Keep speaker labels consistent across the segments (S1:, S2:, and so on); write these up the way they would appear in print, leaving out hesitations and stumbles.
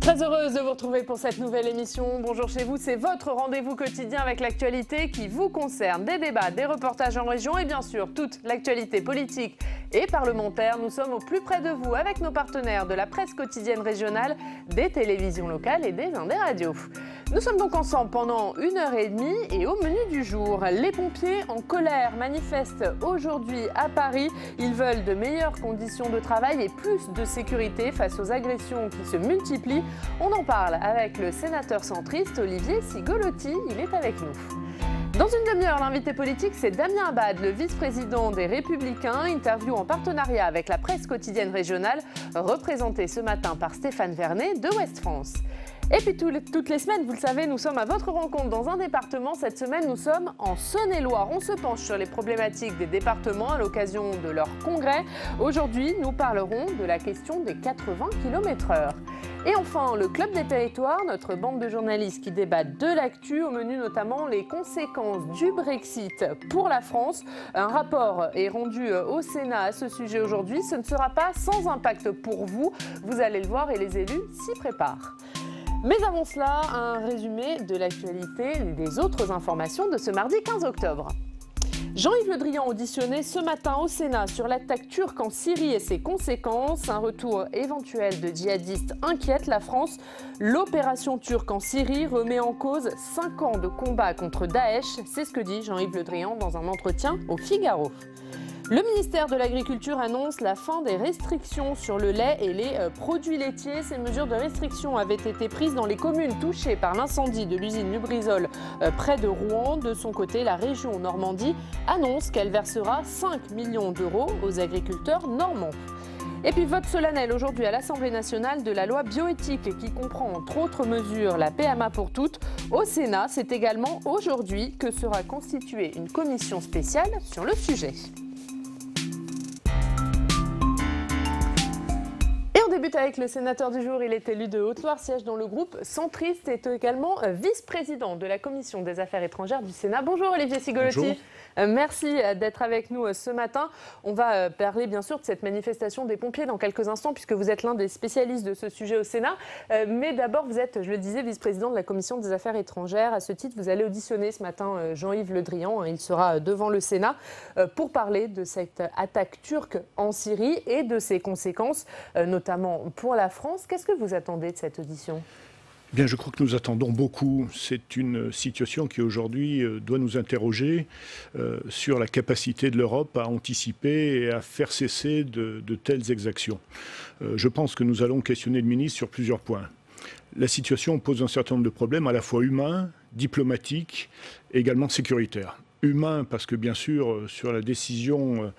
S1: Très heureuse de vous retrouver pour cette nouvelle émission. Bonjour chez vous, c'est votre rendez-vous quotidien avec l'actualité qui vous concerne. Des débats, des reportages en région et bien sûr toute l'actualité politique et parlementaire. Nous sommes au plus près de vous avec nos partenaires de la presse quotidienne régionale, des télévisions locales et des radios. Nous sommes donc ensemble pendant 1h30 et au menu du jour, les pompiers en colère manifestent aujourd'hui à Paris. Ils veulent de meilleures conditions de travail et plus de sécurité face aux agressions qui se multiplient. On en parle avec le sénateur centriste Olivier Cigolotti, il est avec nous. Dans une demi-heure, l'invité politique, c'est Damien Abad, le vice-président des Républicains. Interview en partenariat avec la presse quotidienne régionale, représenté ce matin par Stéphane Vernet de Ouest France. Et puis toutes les semaines, vous le savez, nous sommes à votre rencontre dans un département. Cette semaine, nous sommes en Saône-et-Loire. On se penche sur les problématiques des départements à l'occasion de leur congrès. Aujourd'hui, nous parlerons de la question des 80 km/h. Et enfin, le Club des territoires, notre bande de journalistes qui débattent de l'actu, au menu notamment les conséquences du Brexit pour la France. Un rapport est rendu au Sénat à ce sujet aujourd'hui. Ce ne sera pas sans impact pour vous. Vous allez le voir et les élus s'y préparent. Mais avant cela, un résumé de l'actualité et des autres informations de ce mardi 15 octobre. Jean-Yves Le Drian auditionné ce matin au Sénat sur l'attaque turque en Syrie et ses conséquences. Un retour éventuel de djihadistes inquiète la France. L'opération turque en Syrie remet en cause 5 ans de combat contre Daesh. C'est ce que dit Jean-Yves Le Drian dans un entretien au Figaro. Le ministère de l'Agriculture annonce la fin des restrictions sur le lait et les produits laitiers. Ces mesures de restriction avaient été prises dans les communes touchées par l'incendie de l'usine Lubrizol près de Rouen. De son côté, la région Normandie annonce qu'elle versera 5 millions d'euros aux agriculteurs normands. Et puis vote solennel aujourd'hui à l'Assemblée nationale de la loi bioéthique qui comprend entre autres mesures la PMA pour toutes. Au Sénat, c'est également aujourd'hui que sera constituée une commission spéciale sur le sujet. On débute avec le sénateur du jour. Il est élu de Haute-Loire, siège dans le groupe centriste, est également vice-président de la commission des affaires étrangères du Sénat. Bonjour Olivier Cigolotti. Bonjour. Merci d'être avec nous ce matin. On va parler bien sûr de cette manifestation des pompiers dans quelques instants puisque vous êtes l'un des spécialistes de ce sujet au Sénat. Mais d'abord, vous êtes, je le disais, vice-président de la commission des affaires étrangères. À ce titre, vous allez auditionner ce matin Jean-Yves Le Drian. Il sera devant le Sénat pour parler de cette attaque turque en Syrie et de ses conséquences, notamment pour la France. Qu'est-ce que vous attendez de cette audition ?
S2: Bien, je crois que nous attendons beaucoup. C'est une situation qui aujourd'hui doit nous interroger sur la capacité de l'Europe à anticiper et à faire cesser de telles exactions. Je pense que nous allons questionner le ministre sur plusieurs points. La situation pose un certain nombre de problèmes à la fois humains, diplomatiques et également sécuritaires. Humain parce que bien sûr, sur la décision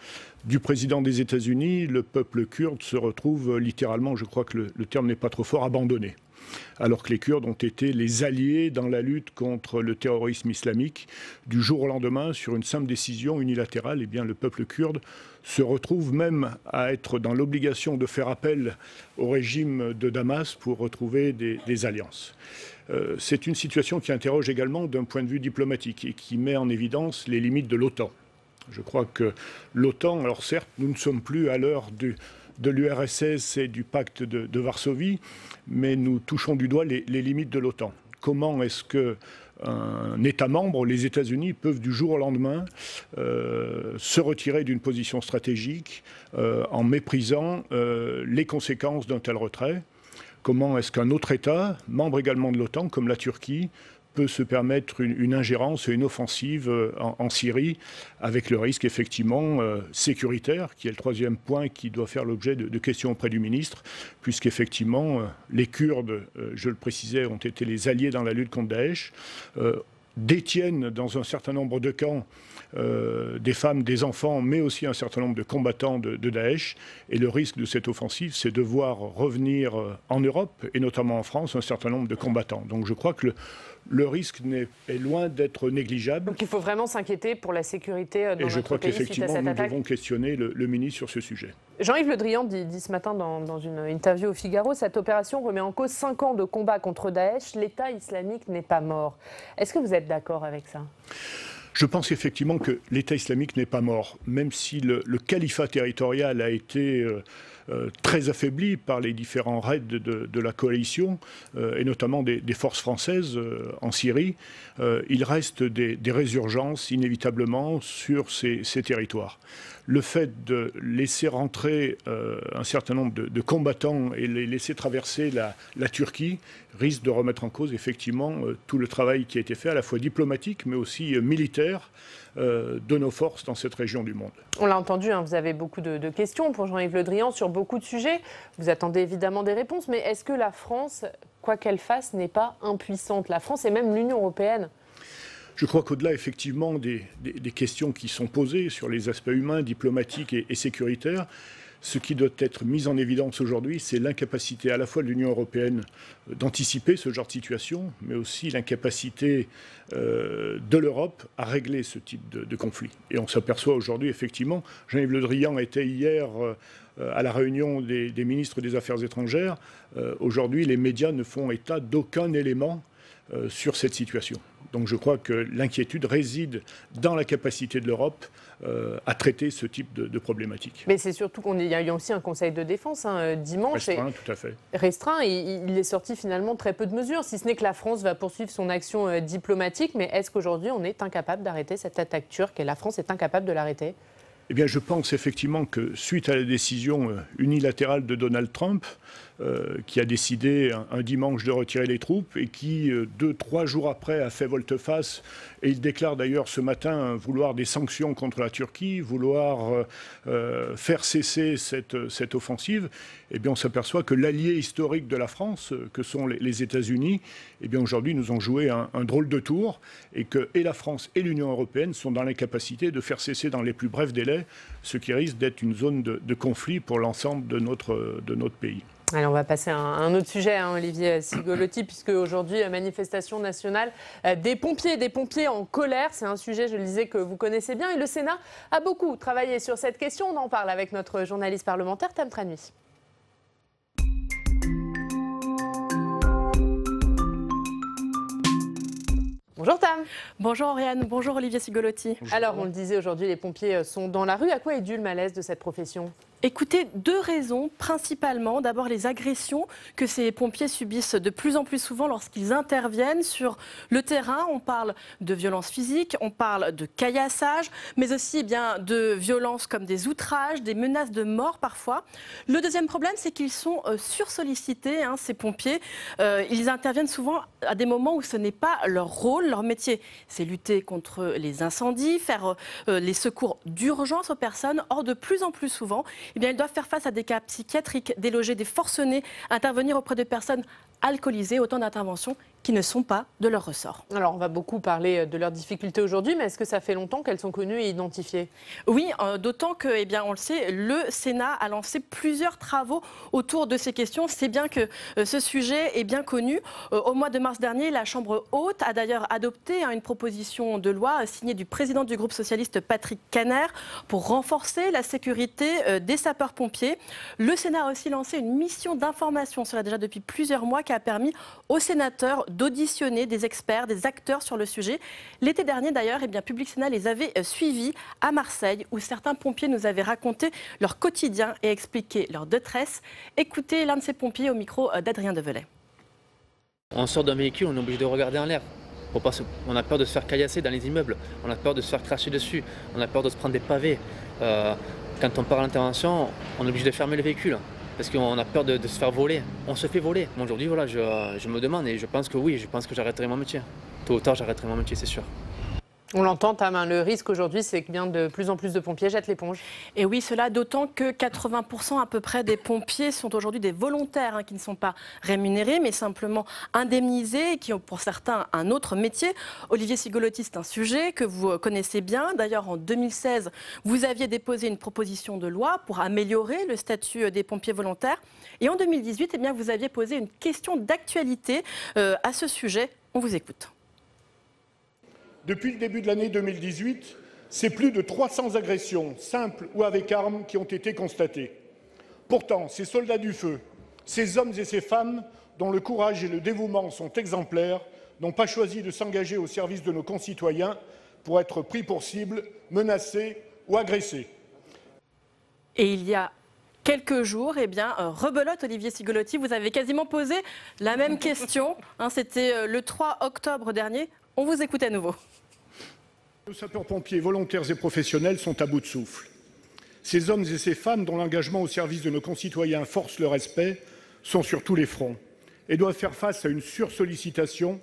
S2: du président des États-Unis, le peuple kurde se retrouve littéralement, je crois que le terme n'est pas trop fort, abandonné. Alors que les Kurdes ont été les alliés dans la lutte contre le terrorisme islamique. Du jour au lendemain, sur une simple décision unilatérale, eh bien, le peuple kurde se retrouve même à être dans l'obligation de faire appel au régime de Damas pour retrouver des alliances. C'est une situation qui interroge également d'un point de vue diplomatique et qui met en évidence les limites de l'OTAN. Je crois que l'OTAN, alors certes, nous ne sommes plus à l'heure de l'URSS et du pacte de Varsovie, mais nous touchons du doigt les limites de l'OTAN. Comment est-ce qu'un État membre, les États-Unis, peuvent du jour au lendemain se retirer d'une position stratégique en méprisant les conséquences d'un tel retrait ? Comment est-ce qu'un autre État, membre également de l'OTAN, comme la Turquie, peut se permettre une ingérence et une offensive en Syrie, avec le risque effectivement sécuritaire, qui est le troisième point qui doit faire l'objet de questions auprès du ministre, puisqu'effectivement les Kurdes, je le précisais, ont été les alliés dans la lutte contre Daesh, détiennent dans un certain nombre de camps des femmes, des enfants, mais aussi un certain nombre de combattants de Daesh. Et le risque de cette offensive, c'est de voir revenir en Europe, et notamment en France, un certain nombre de combattants. Donc je crois que le risque est loin d'être négligeable.
S1: Donc il faut vraiment s'inquiéter pour la sécurité dans notre pays.
S2: Et je crois qu'effectivement, nous devons questionner le ministre sur ce sujet.
S1: Jean-Yves Le Drian dit ce matin dans une interview au Figaro, cette opération remet en cause 5 ans de combat contre Daesh. L'État islamique n'est pas mort. Est-ce que vous êtes d'accord avec ça ?
S2: Je pense effectivement que l'État islamique n'est pas mort, même si le califat territorial a été très affaibli par les différents raids de la coalition, et notamment des forces françaises en Syrie. Il reste des résurgences inévitablement sur ces territoires. Le fait de laisser rentrer un certain nombre de combattants et les laisser traverser la Turquie risque de remettre en cause effectivement tout le travail qui a été fait, à la fois diplomatique mais aussi militaire, de nos forces dans cette région du monde.
S1: On l'a entendu, hein, vous avez beaucoup de questions pour Jean-Yves Le Drian sur beaucoup de sujets. Vous attendez évidemment des réponses, mais est-ce que la France, quoi qu'elle fasse, n'est pas impuissante? La France et même l'Union européenne?
S2: Je crois qu'au-delà, effectivement, des questions qui sont posées sur les aspects humains, diplomatiques et sécuritaires, ce qui doit être mis en évidence aujourd'hui, c'est l'incapacité à la fois de l'Union européenne d'anticiper ce genre de situation, mais aussi l'incapacité de l'Europe à régler ce type de conflit. Et on s'aperçoit aujourd'hui, effectivement, Jean-Yves Le Drian était hier à la réunion des ministres des Affaires étrangères. Aujourd'hui, les médias ne font état d'aucun élément sur cette situation. Donc je crois que l'inquiétude réside dans la capacité de l'Europe à traiter ce type de problématiques.
S1: Mais c'est surtout qu'il y a eu aussi un conseil de défense dimanche.
S2: Restreint, tout à fait.
S1: Restreint, il est sorti finalement très peu de mesures, si ce n'est que la France va poursuivre son action diplomatique. Mais est-ce qu'aujourd'hui on est incapable d'arrêter cette attaque turque et la France est incapable de l'arrêter?
S2: Eh bien, je pense effectivement que suite à la décision unilatérale de Donald Trump, qui a décidé un dimanche de retirer les troupes et qui, 2-3 jours après, a fait volte-face, et il déclare d'ailleurs ce matin vouloir des sanctions contre la Turquie, vouloir faire cesser cette offensive, eh bien, on s'aperçoit que l'allié historique de la France, que sont les États-Unis, eh bien, aujourd'hui nous ont joué un drôle de tour, et que et la France et l'Union européenne sont dans l'incapacité de faire cesser dans les plus brefs délais ce qui risque d'être une zone de conflit pour l'ensemble de notre pays.
S1: Alors on va passer à un autre sujet, hein, Olivier Cigolotti, puisque aujourd'hui, manifestation nationale des pompiers en colère. C'est un sujet, je le disais, que vous connaissez bien. Et le Sénat a beaucoup travaillé sur cette question. On en parle avec notre journaliste parlementaire, Tam Tranui. Bonjour Tam.
S3: Bonjour Oriane, bonjour Olivier Cigolotti.
S1: Bonjour. Alors on le disait, aujourd'hui les pompiers sont dans la rue. À quoi est dû le malaise de cette profession ?
S3: Écoutez, 2 raisons principalement. D'abord, les agressions que ces pompiers subissent de plus en plus souvent lorsqu'ils interviennent sur le terrain. On parle de violences physiques, on parle de caillassage, mais aussi de violences comme des outrages, des menaces de mort parfois. Le deuxième problème, c'est qu'ils sont sursollicités, ces pompiers. Ils interviennent souvent à des moments où ce n'est pas leur rôle. Leur métier, c'est lutter contre les incendies, faire les secours d'urgence aux personnes. Or, de plus en plus souvent, ils doivent faire face à des cas psychiatriques, déloger des forcenés, intervenir auprès de personnes alcoolisées, autant d'interventions qui ne sont pas de leur ressort.
S1: Alors, on va beaucoup parler de leurs difficultés aujourd'hui, mais est-ce que ça fait longtemps qu'elles sont connues et identifiées ?
S3: Oui, d'autant que, on le sait, le Sénat a lancé plusieurs travaux autour de ces questions. C'est bien que ce sujet est bien connu. Au mois de mars dernier, la Chambre haute a d'ailleurs adopté une proposition de loi signée du président du groupe socialiste Patrick Kanner pour renforcer la sécurité des sapeurs-pompiers. Le Sénat a aussi lancé une mission d'information, cela déjà depuis plusieurs mois, qui a permis aux sénateurs d'auditionner des experts, des acteurs sur le sujet. L'été dernier d'ailleurs, Public Sénat les avait suivis à Marseille, où certains pompiers nous avaient raconté leur quotidien et expliqué leur détresse. Écoutez l'un de ces pompiers au micro d'Adrien Develay.
S4: On sort d'un véhicule, on est obligé de regarder en l'air. On a peur de se faire caillasser dans les immeubles, on a peur de se faire cracher dessus, on a peur de se prendre des pavés. Quand on part à l'intervention, on est obligé de fermer le véhicule. Parce qu'on a peur de se faire voler. On se fait voler. Aujourd'hui, voilà, je me demande et je pense que oui, je pense que j'arrêterai mon métier. Tôt ou tard, j'arrêterai mon métier, c'est sûr.
S1: On l'entend, Tam, le risque aujourd'hui, c'est que bien de plus en plus de pompiers jettent l'éponge.
S3: Et oui, cela d'autant que 80% à peu près des pompiers sont aujourd'hui des volontaires qui ne sont pas rémunérés, mais simplement indemnisés et qui ont pour certains un autre métier. Olivier Cigolotti, c'est un sujet que vous connaissez bien. D'ailleurs, en 2016, vous aviez déposé une proposition de loi pour améliorer le statut des pompiers volontaires. Et en 2018, vous aviez posé une question d'actualité à ce sujet. On vous écoute.
S2: Depuis le début de l'année 2018, c'est plus de 300 agressions, simples ou avec armes, qui ont été constatées. Pourtant, ces soldats du feu, ces hommes et ces femmes dont le courage et le dévouement sont exemplaires, n'ont pas choisi de s'engager au service de nos concitoyens pour être pris pour cible, menacés ou agressés.
S3: Et il y a quelques jours. Eh bien, rebelote, Olivier Cigolotti, vous avez quasiment posé la même question. C'était le 3 octobre dernier. On vous écoute à nouveau.
S2: Nos sapeurs-pompiers volontaires et professionnels sont à bout de souffle. Ces hommes et ces femmes dont l'engagement au service de nos concitoyens force le respect sont sur tous les fronts et doivent faire face à une sursollicitation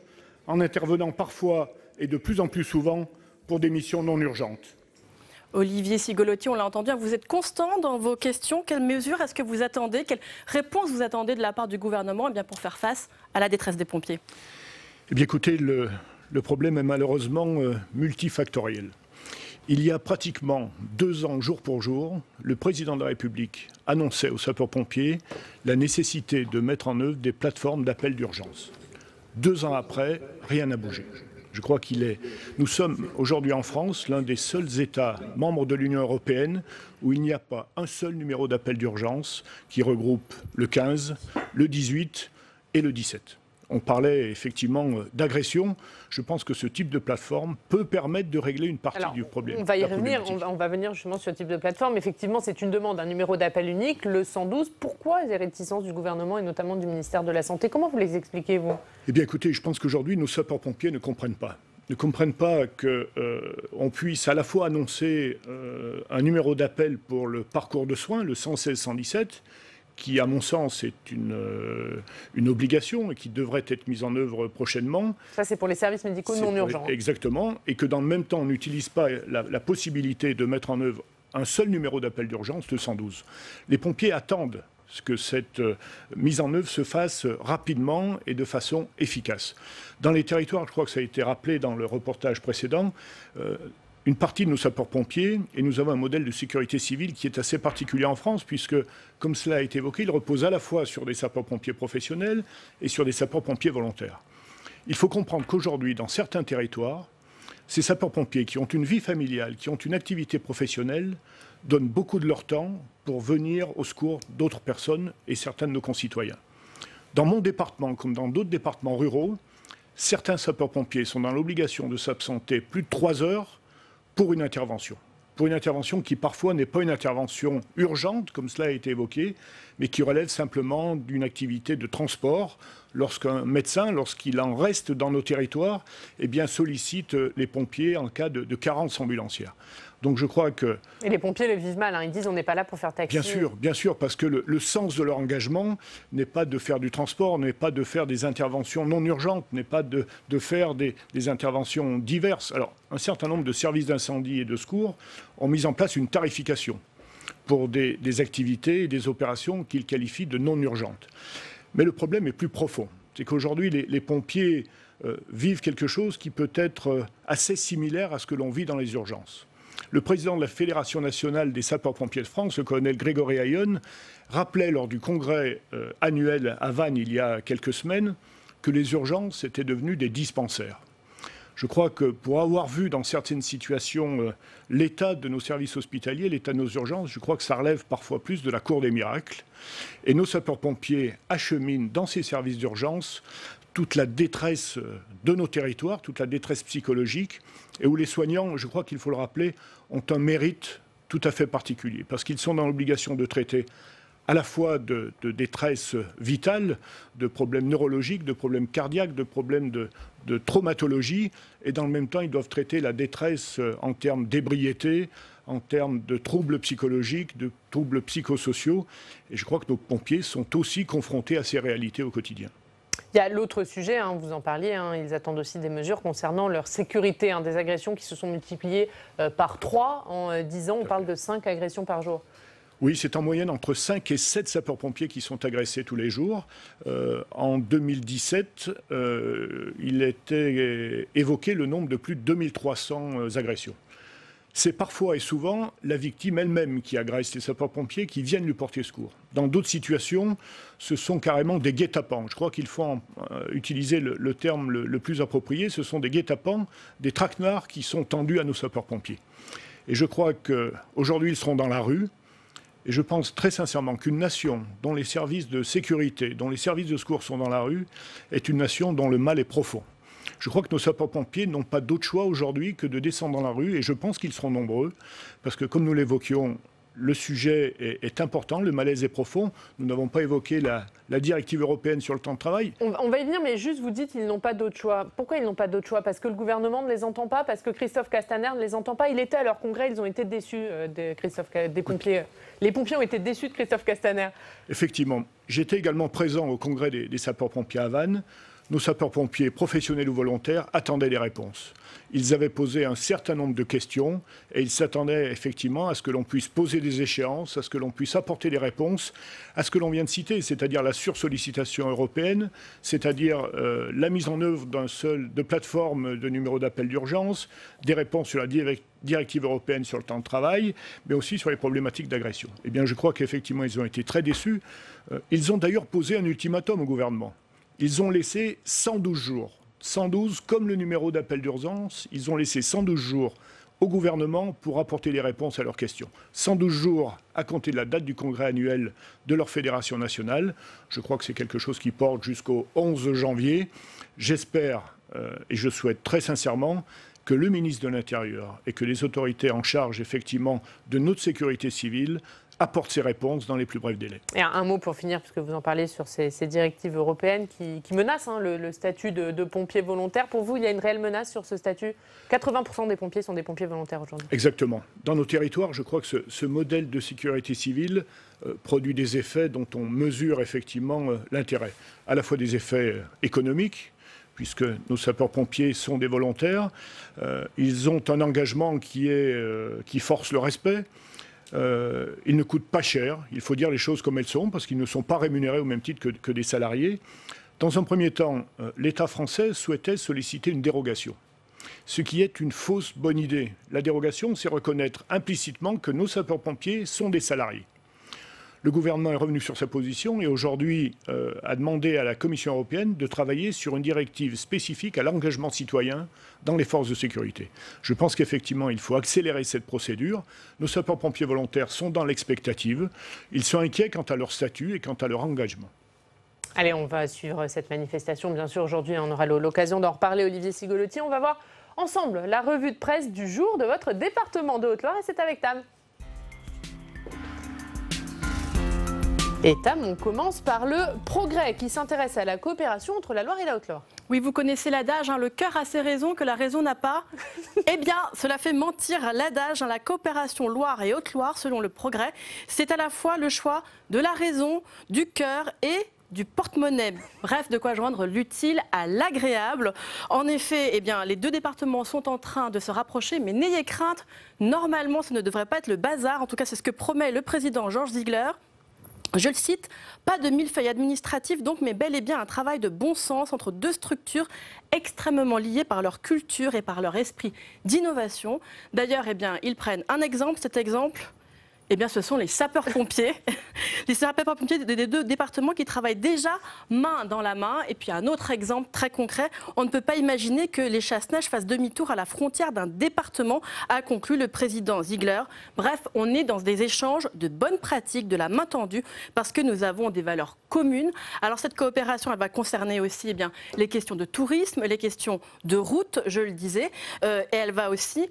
S2: en intervenant parfois et de plus en plus souvent pour des missions non urgentes.
S3: Olivier Cigolotti, on l'a entendu, vous êtes constant dans vos questions. Quelles mesures est-ce que vous attendez? Quelles réponses vous attendez de la part du gouvernement pour faire face à la détresse des pompiers?
S2: Eh bien, écoutez, le problème est malheureusement multifactoriel. Il y a pratiquement 2 ans, jour pour jour, le président de la République annonçait aux sapeurs-pompiers la nécessité de mettre en œuvre des plateformes d'appel d'urgence. 2 ans après, rien n'a bougé. Je crois nous sommes aujourd'hui en France l'un des seuls États membres de l'Union européenne où il n'y a pas un seul numéro d'appel d'urgence qui regroupe le 15, le 18 et le 17. On parlait effectivement d'agression. Je pense que ce type de plateforme peut permettre de régler une partie du problème.
S1: On va y revenir, on va venir justement sur ce type de plateforme. Effectivement, c'est une demande, un numéro d'appel unique, le 112. Pourquoi les réticences du gouvernement et notamment du ministère de la Santé? Comment vous les expliquez, vous?
S2: Eh bien, écoutez, je pense qu'aujourd'hui, nos sapeurs-pompiers ne comprennent pas. Ne comprennent pas qu'on puisse à la fois annoncer un numéro d'appel pour le parcours de soins, le 116-117, qui, à mon sens, est une obligation et qui devrait être mise en œuvre prochainement.
S1: Ça, c'est pour les services médicaux non urgents.
S2: Exactement. Et que dans le même temps, on n'utilise pas la possibilité de mettre en œuvre un seul numéro d'appel d'urgence, le 112. Les pompiers attendent que cette mise en œuvre se fasse rapidement et de façon efficace. Dans les territoires, je crois que ça a été rappelé dans le reportage précédent, une partie de nos sapeurs-pompiers, et nous avons un modèle de sécurité civile qui est assez particulier en France, puisque, comme cela a été évoqué, il repose à la fois sur des sapeurs-pompiers professionnels et sur des sapeurs-pompiers volontaires. Il faut comprendre qu'aujourd'hui, dans certains territoires, ces sapeurs-pompiers qui ont une vie familiale, qui ont une activité professionnelle, donnent beaucoup de leur temps pour venir au secours d'autres personnes et certains de nos concitoyens. Dans mon département, comme dans d'autres départements ruraux, certains sapeurs-pompiers sont dans l'obligation de s'absenter plus de 3 heures pour une intervention qui parfois n'est pas une intervention urgente, comme cela a été évoqué, mais qui relève simplement d'une activité de transport, lorsqu'un médecin, lorsqu'il en reste dans nos territoires, sollicite les pompiers en cas de carence ambulancière. Donc je crois que...
S1: Et les pompiers le vivent mal, ils disent on n'est pas là pour faire taxi.
S2: Bien sûr, parce que le sens de leur engagement n'est pas de faire du transport, n'est pas de faire des interventions non urgentes, n'est pas de faire des interventions diverses. Alors, un certain nombre de services d'incendie et de secours ont mis en place une tarification pour des activités et des opérations qu'ils qualifient de non urgentes. Mais le problème est plus profond. C'est qu'aujourd'hui, les pompiers vivent quelque chose qui peut être assez similaire à ce que l'on vit dans les urgences. Le président de la Fédération nationale des sapeurs-pompiers de France, le colonel Grégory Hayonne, rappelait lors du congrès annuel à Vannes il y a quelques semaines que les urgences étaient devenues des dispensaires. Je crois que pour avoir vu dans certaines situations l'état de nos services hospitaliers, l'état de nos urgences, je crois que ça relève parfois plus de la cour des miracles. Et nos sapeurs-pompiers acheminent dans ces services d'urgence toute la détresse de nos territoires, toute la détresse psychologique, et où les soignants, je crois qu'il faut le rappeler, ont un mérite tout à fait particulier, parce qu'ils sont dans l'obligation de traiter à la fois de détresse vitale, de problèmes neurologiques, de problèmes cardiaques, de problèmes de traumatologie, et dans le même temps, ils doivent traiter la détresse en termes d'ébriété, en termes de troubles psychologiques, de troubles psychosociaux, et je crois que nos pompiers sont aussi confrontés à ces réalités au quotidien.
S1: Il y a l'autre sujet, vous en parliez, ils attendent aussi des mesures concernant leur sécurité, des agressions qui se sont multipliées par 3 en 10 ans. On parle de 5 agressions par jour.
S2: Oui, c'est en moyenne entre 5 et 7 sapeurs-pompiers qui sont agressés tous les jours. En 2017, il était évoqué le nombre de plus de 2300 agressions. C'est parfois et souvent la victime elle-même qui agresse les sapeurs-pompiers qui viennent lui porter secours. Dans d'autres situations, ce sont carrément des guet-apens. Je crois qu'il faut utiliser le terme le plus approprié. Ce sont des guet-apens, des traquenards qui sont tendus à nos sapeurs-pompiers. Et je crois qu'aujourd'hui, ils seront dans la rue. Et je pense très sincèrement qu'une nation dont les services de sécurité, dont les services de secours sont dans la rue, est une nation dont le mal est profond. Je crois que nos sapeurs-pompiers n'ont pas d'autre choix aujourd'hui que de descendre dans la rue, et je pense qu'ils seront nombreux, parce que comme nous l'évoquions le sujet est important, le malaise est profond. Nous n'avons pas évoqué la directive européenne sur le temps de travail.
S1: On va y venir, mais juste vous dites qu'ils n'ont pas d'autre choix. Pourquoi ils n'ont pas d'autre choix? Parce que le gouvernement ne les entend pas? Parce que Christophe Castaner ne les entend pas? Il était à leur congrès, ils ont été déçus des pompiers. Les pompiers ont été déçus de Christophe Castaner.
S2: Effectivement. J'étais également présent au congrès des sapeurs-pompiers à Vannes. Nos sapeurs-pompiers, professionnels ou volontaires, attendaient les réponses. Ils avaient posé un certain nombre de questions et ils s'attendaient effectivement à ce que l'on puisse poser des échéances, à ce que l'on puisse apporter des réponses à ce que l'on vient de citer, c'est-à-dire la sursollicitation européenne, c'est-à-dire la mise en œuvre de plateformes de numéros d'appel d'urgence, des réponses sur la directive européenne sur le temps de travail, mais aussi sur les problématiques d'agression. Eh bien, je crois qu'effectivement, ils ont été très déçus. Ils ont d'ailleurs posé un ultimatum au gouvernement. Ils ont laissé 112 jours. 112, comme le numéro d'appel d'urgence, ils ont laissé 112 jours au gouvernement pour apporter des réponses à leurs questions. 112 jours à compter de la date du congrès annuel de leur fédération nationale. Je crois que c'est quelque chose qui porte jusqu'au 11 janvier. J'espère et je souhaite très sincèrement que le ministre de l'Intérieur et que les autorités en charge effectivement de notre sécurité civile apporte ces réponses dans les plus brefs délais.
S1: Et un mot pour finir, puisque vous en parlez sur ces directives européennes qui menacent le statut de pompier volontaire. Pour vous, il y a une réelle menace sur ce statut? 80% des pompiers sont des pompiers volontaires aujourd'hui.
S2: Exactement. Dans nos territoires, je crois que ce modèle de sécurité civile produit des effets dont on mesure effectivement l'intérêt. À la fois des effets économiques, puisque nos sapeurs-pompiers sont des volontaires. Ils ont un engagement qui force le respect. Ils ne coûtent pas cher, il faut dire les choses comme elles sont, parce qu'ils ne sont pas rémunérés au même titre que des salariés. Dans un premier temps, l'État français souhaitait solliciter une dérogation, ce qui est une fausse bonne idée. La dérogation, c'est reconnaître implicitement que nos sapeurs-pompiers sont des salariés. Le gouvernement est revenu sur sa position et aujourd'hui a demandé à la Commission européenne de travailler sur une directive spécifique à l'engagement citoyen dans les forces de sécurité. Je pense qu'effectivement, il faut accélérer cette procédure. Nos sapeurs-pompiers volontaires sont dans l'expectative. Ils sont inquiets quant à leur statut et quant à leur engagement.
S1: Allez, on va suivre cette manifestation. Bien sûr, aujourd'hui, on aura l'occasion d'en reparler, Olivier Cigolotti. On va voir ensemble la revue de presse du jour de votre département de Haute-Loire et c'est avec Tam. Et Tam, on commence par le Progrès qui s'intéresse à la coopération entre la Loire et la Haute-Loire.
S3: Oui, vous connaissez l'adage, le cœur a ses raisons que la raison n'a pas. Eh bien, cela fait mentir l'adage, la coopération Loire et Haute-Loire, selon le Progrès, c'est à la fois le choix de la raison, du cœur et du porte-monnaie. Bref, de quoi joindre l'utile à l'agréable. En effet, eh bien, les deux départements sont en train de se rapprocher, mais n'ayez crainte, normalement, ce ne devrait pas être le bazar. En tout cas, c'est ce que promet le président Georges Ziegler. Je le cite, pas de millefeuille administratif donc, mais bel et bien un travail de bon sens entre deux structures extrêmement liées par leur culture et par leur esprit d'innovation. D'ailleurs, eh bien, ils prennent un exemple, cet exemple, eh bien, ce sont les sapeurs-pompiers. Les sapeurs-pompiers des deux départements qui travaillent déjà main dans la main. Et puis un autre exemple très concret, on ne peut pas imaginer que les chasse-neige fassent demi-tour à la frontière d'un département, a conclu le président Ziegler. Bref, on est dans des échanges de bonnes pratiques, de la main tendue, parce que nous avons des valeurs communes. Alors cette coopération, elle va concerner aussi eh bien, les questions de tourisme, les questions de route, je le disais, et elle va aussi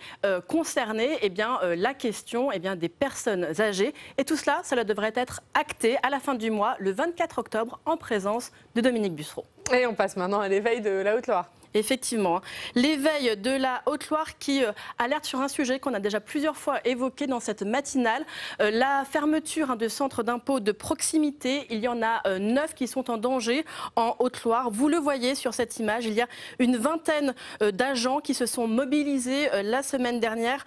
S3: concerner eh bien, la question eh bien, des personnes âgées. Et tout cela, cela devrait être acté à la fin du mois, le 24 octobre, en présence de Dominique Bussereau.
S1: Et on passe maintenant à l'éveil de la Haute-Loire.
S3: Effectivement, l'éveil de la Haute-Loire qui alerte sur un sujet qu'on a déjà plusieurs fois évoqué dans cette matinale, la fermeture de centres d'impôt de proximité. Il y en a 9 qui sont en danger en Haute-Loire. Vous le voyez sur cette image, il y a une vingtaine d'agents qui se sont mobilisés la semaine dernière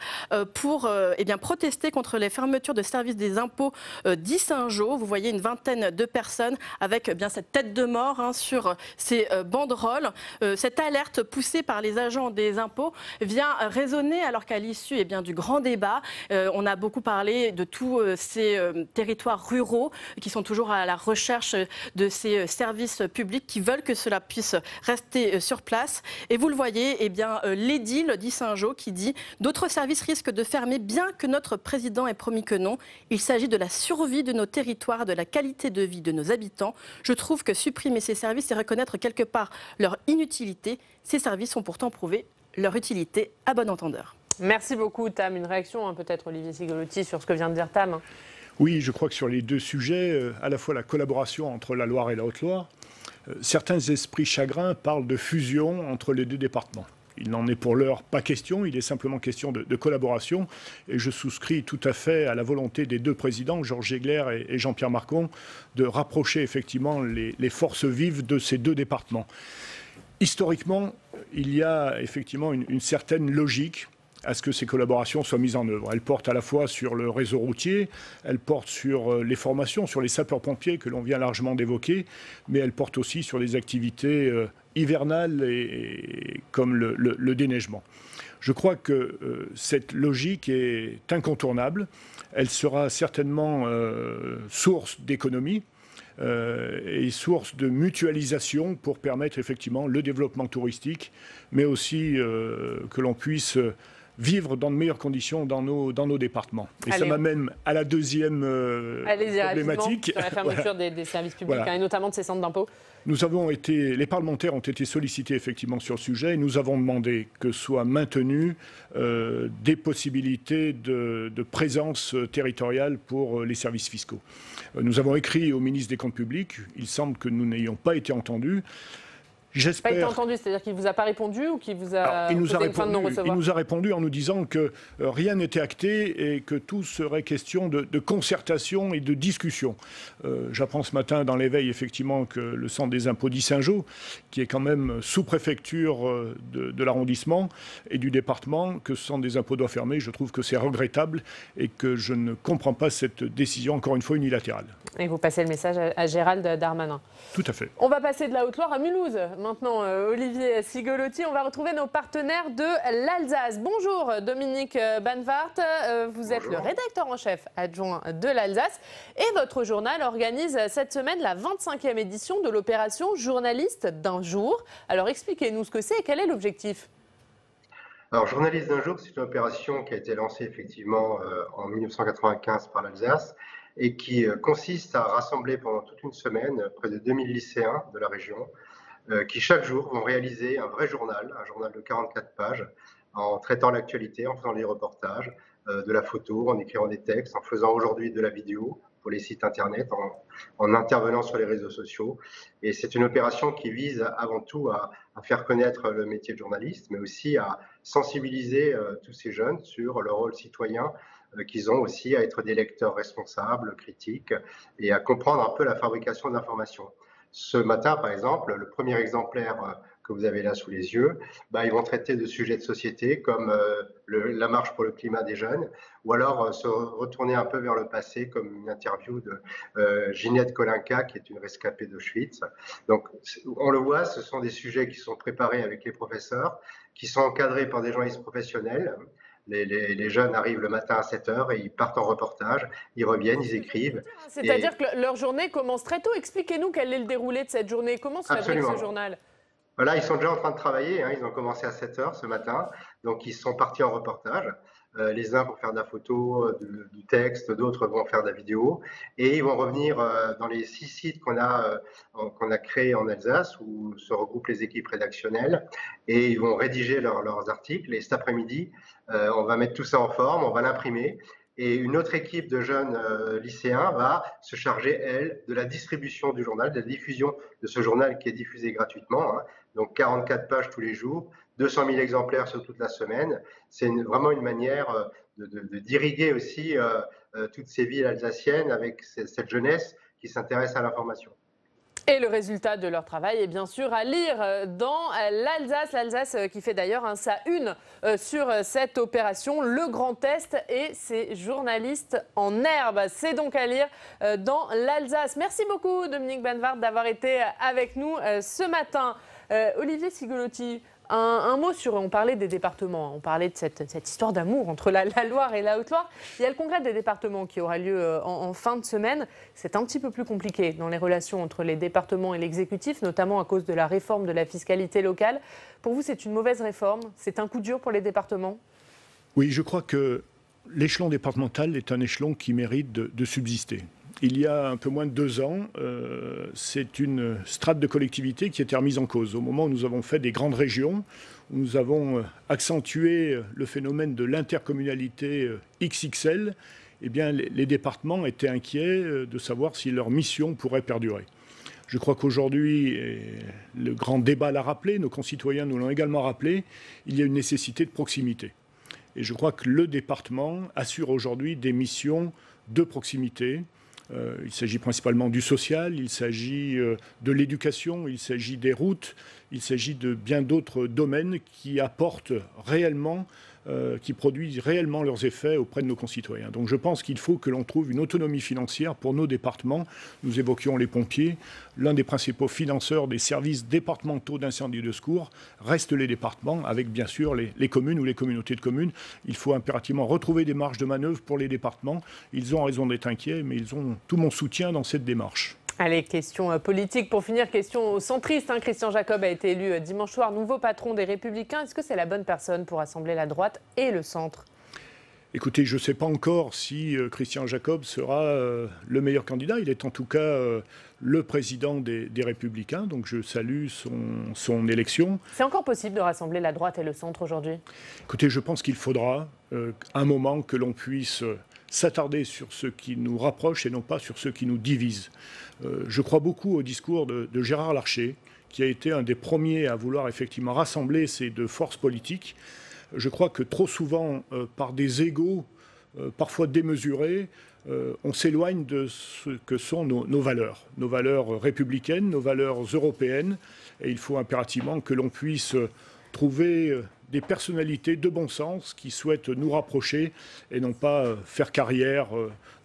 S3: pour eh bien, protester contre les fermetures de services des impôts d'Issingeaux. Vous voyez une vingtaine de personnes avec bien cette tête de mort sur ces banderoles. Cette alerte poussée par les agents des impôts vient résonner alors qu'à l'issue eh bien, du grand débat, on a beaucoup parlé de tous ces territoires ruraux qui sont toujours à la recherche de ces services publics qui veulent que cela puisse rester sur place. Et vous le voyez, eh bien, l'édile d'Issingeaux qui dit « D'autres services risquent de fermer bien que notre président ait promis que non. Il s'agit de la survie de nos territoires, de la qualité de vie de nos habitants. Je trouve que supprimer ces services, c'est reconnaître quelque part leur inutilité. Ces services ont pourtant prouvé leur utilité à bon entendeur. »
S1: Merci beaucoup, Tam. Une réaction, peut-être, Olivier Cigolotti, sur ce que vient de dire Tam.
S2: Oui, je crois que sur les deux sujets, à la fois la collaboration entre la Loire et la Haute-Loire, certains esprits chagrins parlent de fusion entre les deux départements. Il n'en est pour l'heure pas question, il est simplement question de collaboration. Et je souscris tout à fait à la volonté des deux présidents, Georges Zegler et Jean-Pierre Marcon, de rapprocher effectivement les forces vives de ces deux départements. Historiquement, il y a effectivement une certaine logique à ce que ces collaborations soient mises en œuvre. Elles portent à la fois sur le réseau routier, elles portent sur les formations, sur les sapeurs-pompiers que l'on vient largement d'évoquer, mais elles portent aussi sur les activités hivernales et comme le déneigement. Je crois que cette logique est incontournable. Elle sera certainement source d'économie et source de mutualisation pour permettre effectivement le développement touristique, mais aussi que l'on puisse vivre dans de meilleures conditions dans nos départements. Et ça m'amène à la deuxième problématique.
S1: Sur la fermeture des services publics, et notamment de ces centres d'impôt.
S2: Les parlementaires ont été sollicités effectivement sur le sujet et nous avons demandé que soient maintenues des possibilités de présence territoriale pour les services fiscaux. Nous avons écrit au ministre des Comptes publics. Il semble que nous n'ayons pas été entendus.
S1: Pas été entendu, c'est-à-dire qu'il ne vous a pas répondu ou qu'il vous a posé une fin de non-recevoir?
S2: Il nous a répondu en nous disant que rien n'était acté et que tout serait question de concertation et de discussion. J'apprends ce matin dans l'éveil effectivement que le centre des impôts d'Issingeaux, qui est quand même sous-préfecture de l'arrondissement et du département, que ce centre des impôts doit fermer. Je trouve que c'est regrettable et que je ne comprends pas cette décision, encore une fois, unilatérale.
S1: Et vous passez le message à Gérald Darmanin.
S2: Tout à fait.
S1: On va passer de la Haute-Loire à Mulhouse. Maintenant, Olivier Cigolotti, on va retrouver nos partenaires de l'Alsace. Bonjour Dominique Banvart, vous êtes le rédacteur en chef adjoint de l'Alsace et votre journal organise cette semaine la 25e édition de l'opération Journaliste d'un jour. Alors expliquez-nous ce que c'est et quel est l'objectif.
S5: Alors Journaliste d'un jour, c'est une opération qui a été lancée effectivement en 1995 par l'Alsace et qui consiste à rassembler pendant toute une semaine près de 2000 lycéens de la région qui chaque jour vont réaliser un vrai journal, un journal de 44 pages, en traitant l'actualité, en faisant des reportages, de la photo, en écrivant des textes, en faisant aujourd'hui de la vidéo pour les sites internet, en intervenant sur les réseaux sociaux. Et c'est une opération qui vise avant tout à faire connaître le métier de journaliste, mais aussi à sensibiliser tous ces jeunes sur leur rôle citoyen qu'ils ont aussi à être des lecteurs responsables, critiques, et à comprendre un peu la fabrication de l'information. Ce matin, par exemple, le premier exemplaire que vous avez là sous les yeux, ils vont traiter de sujets de société comme la marche pour le climat des jeunes, ou alors se retourner un peu vers le passé, comme une interview de Ginette Kolinka, qui est une rescapée d'Auschwitz. Donc, on le voit, ce sont des sujets qui sont préparés avec les professeurs, qui sont encadrés par des journalistes professionnels. Les jeunes arrivent le matin à 7h et ils partent en reportage, ils reviennent, ils écrivent.
S1: C'est-à-dire que leur journée commence très tôt. Expliquez-nous quel est le déroulé de cette journée. Comment se fabrique ce journal?
S5: Voilà, ils sont déjà en train de travailler, ils ont commencé à 7h ce matin, donc ils sont partis en reportage. Les uns pour faire de la photo, du texte, d'autres vont faire de la vidéo. Et ils vont revenir dans les 6 sites qu'on a créés en Alsace, où se regroupent les équipes rédactionnelles. Et ils vont rédiger leurs articles. Et cet après-midi, on va mettre tout ça en forme, on va l'imprimer. Et une autre équipe de jeunes lycéens va se charger, elle, de la distribution du journal, de la diffusion de ce journal qui est diffusé gratuitement. Donc 44 pages tous les jours, 200 000 exemplaires sur toute la semaine. C'est vraiment une manière d'irriguer aussi toutes ces villes alsaciennes avec cette jeunesse qui s'intéresse à l'information.
S1: Et le résultat de leur travail est bien sûr à lire dans l'Alsace qui fait d'ailleurs sa une sur cette opération, le Grand Est et ses journalistes en herbe. C'est donc à lire dans l'Alsace. Merci beaucoup Dominique Banvart d'avoir été avec nous ce matin. Olivier Cigolotti, un mot sur, on parlait des départements, on parlait de cette histoire d'amour entre la Loire et la Haute-Loire. Il y a le congrès des départements qui aura lieu en fin de semaine. C'est un petit peu plus compliqué dans les relations entre les départements et l'exécutif, notamment à cause de la réforme de la fiscalité locale. Pour vous, c'est une mauvaise réforme? C'est un coup dur pour les départements?
S2: Oui, je crois que l'échelon départemental est un échelon qui mérite de subsister. il y a un peu moins de 2 ans, c'est une strate de collectivité qui était remise en cause. Au moment où nous avons fait des grandes régions, où nous avons accentué le phénomène de l'intercommunalité XXL, eh bien, les départements étaient inquiets de savoir si leur mission pourrait perdurer. Je crois qu'aujourd'hui, le grand débat l'a rappelé, nos concitoyens nous l'ont également rappelé, il y a une nécessité de proximité. Et je crois que le département assure aujourd'hui des missions de proximité. Il s'agit principalement du social, il s'agit de l'éducation, il s'agit des routes, il s'agit de bien d'autres domaines qui apportent réellement, qui produisent réellement leurs effets auprès de nos concitoyens. Donc je pense qu'il faut que l'on trouve une autonomie financière pour nos départements. Nous évoquions les pompiers. L'un des principaux financeurs des services départementaux d'incendie et de secours reste les départements, avec bien sûr les communes ou les communautés de communes. Il faut impérativement retrouver des marges de manœuvre pour les départements. Ils ont raison d'être inquiets, mais ils ont tout mon soutien dans cette démarche.
S1: Allez, question politique. Pour finir, question centriste. Christian Jacob a été élu dimanche soir nouveau patron des Républicains. Est-ce que c'est la bonne personne pour assembler la droite et le centre ?
S2: Écoutez, je ne sais pas encore si Christian Jacob sera le meilleur candidat. Il est en tout cas le président des Républicains, donc je salue son élection.
S1: C'est encore possible de rassembler la droite et le centre aujourd'hui ?
S2: Écoutez, je pense qu'il faudra un moment que l'on puisse s'attarder sur ce qui nous rapproche et non pas sur ce qui nous divise. Je crois beaucoup au discours de Gérard Larcher, qui a été un des premiers à vouloir effectivement rassembler ces deux forces politiques. Je crois que trop souvent, par des égos parfois démesurés, on s'éloigne de ce que sont nos valeurs républicaines, nos valeurs européennes. Et il faut impérativement que l'on puisse trouver des personnalités de bon sens qui souhaitent nous rapprocher et non pas faire carrière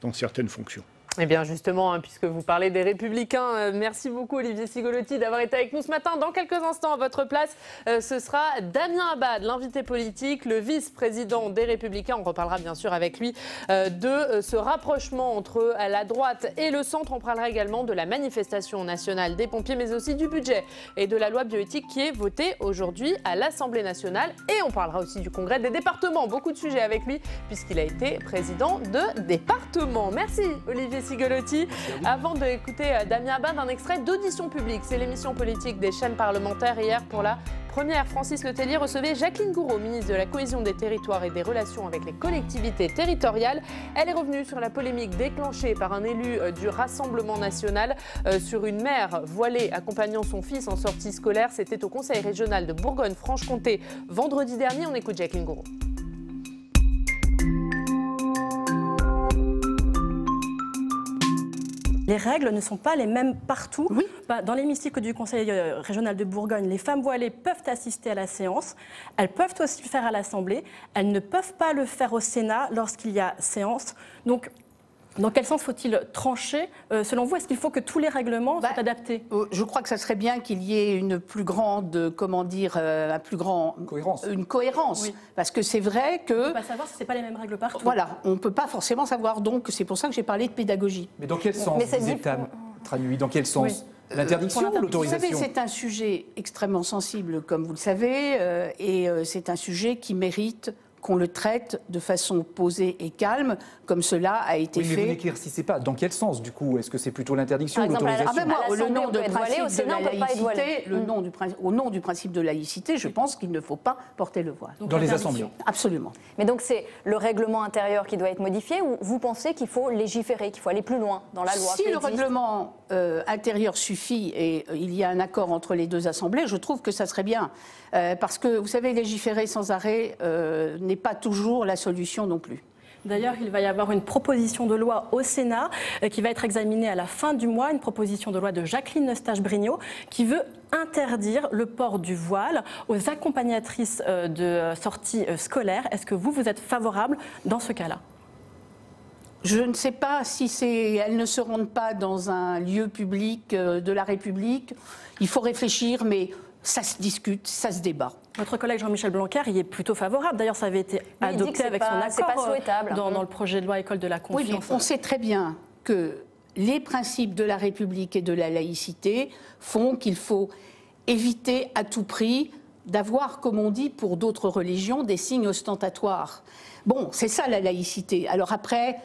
S2: dans certaines fonctions.
S1: Eh bien justement, puisque vous parlez des Républicains, merci beaucoup Olivier Cigolotti d'avoir été avec nous ce matin. Dans quelques instants, à votre place, ce sera Damien Abad, l'invité politique, le vice-président des Républicains. On reparlera bien sûr avec lui de ce rapprochement entre la droite et le centre. On parlera également de la manifestation nationale des pompiers, mais aussi du budget et de la loi bioéthique qui est votée aujourd'hui à l'Assemblée nationale. Et on parlera aussi du congrès des départements. Beaucoup de sujets avec lui, puisqu'il a été président de département. Merci Olivier Cigolotti. Avant d'écouter Damien Abad, un extrait d'Audition publique. C'est l'émission politique des chaînes parlementaires. Hier, pour la première, Francis Letellier recevait Jacqueline Gourault, ministre de la Cohésion des Territoires et des Relations avec les collectivités territoriales. Elle est revenue sur la polémique déclenchée par un élu du Rassemblement national sur une mère voilée accompagnant son fils en sortie scolaire. C'était au Conseil régional de Bourgogne-Franche-Comté vendredi dernier. On écoute Jacqueline Gourault.
S3: Les règles ne sont pas les mêmes partout. Oui. Dans l'hémicycle du Conseil régional de Bourgogne, les femmes voilées peuvent assister à la séance. Elles peuvent aussi le faire à l'Assemblée. Elles ne peuvent pas le faire au Sénat lorsqu'il y a séance. Donc, dans quel sens faut-il trancher ? Selon vous, est-ce qu'il faut que tous les règlements soient adaptés ?
S6: Je crois que ça serait bien qu'il y ait une plus grande, une cohérence. Oui. Parce que c'est vrai que...
S3: On ne peut pas savoir si ce n'est pas les mêmes règles partout.
S6: Voilà, on ne peut pas forcément savoir. Donc, c'est pour ça que j'ai parlé de pédagogie.
S7: Mais dans quel sens, Tranuy, dans quel sens ? L'interdiction ou l'autorisation ?
S6: Vous savez, c'est un sujet extrêmement sensible, comme vous le savez, et c'est un sujet qui mérite qu'on le traite de façon posée et calme, comme cela a été fait.
S7: Mais vous n'éclaircissez pas. Dans quel sens, du coup ? Est-ce que c'est plutôt l'interdiction ou l'autorisation ?
S6: Au nom du au nom du principe de laïcité, je pense qu'il ne faut pas porter le voile.
S7: Dans les assemblées ?
S6: Absolument.
S8: Mais donc c'est le règlement intérieur qui doit être modifié, ou vous pensez qu'il faut légiférer, qu'il faut aller plus loin dans la loi ?
S6: Si le règlement intérieur suffit et il y a un accord entre les deux assemblées, je trouve que ça serait bien. Parce que, vous savez, légiférer sans arrêt n'est pas toujours la solution non plus.
S3: D'ailleurs, il va y avoir une proposition de loi au Sénat qui va être examinée à la fin du mois, une proposition de loi de Jacqueline Eustache-Brinio qui veut interdire le port du voile aux accompagnatrices de sortie scolaire. Est-ce que vous êtes favorable dans ce cas-là ?
S6: Je ne sais pas si elles ne se rendent pas dans un lieu public de la République. Il faut réfléchir, mais ça se discute, ça se débat.
S3: Votre collègue Jean-Michel Blanquer y est plutôt favorable. D'ailleurs, ça avait été adopté avec son accord dans le projet de loi École de la confiance.
S6: Oui, mais on sait très bien que les principes de la République et de la laïcité font qu'il faut éviter à tout prix d'avoir, comme on dit pour d'autres religions, des signes ostentatoires. Bon, c'est ça la laïcité. Alors après,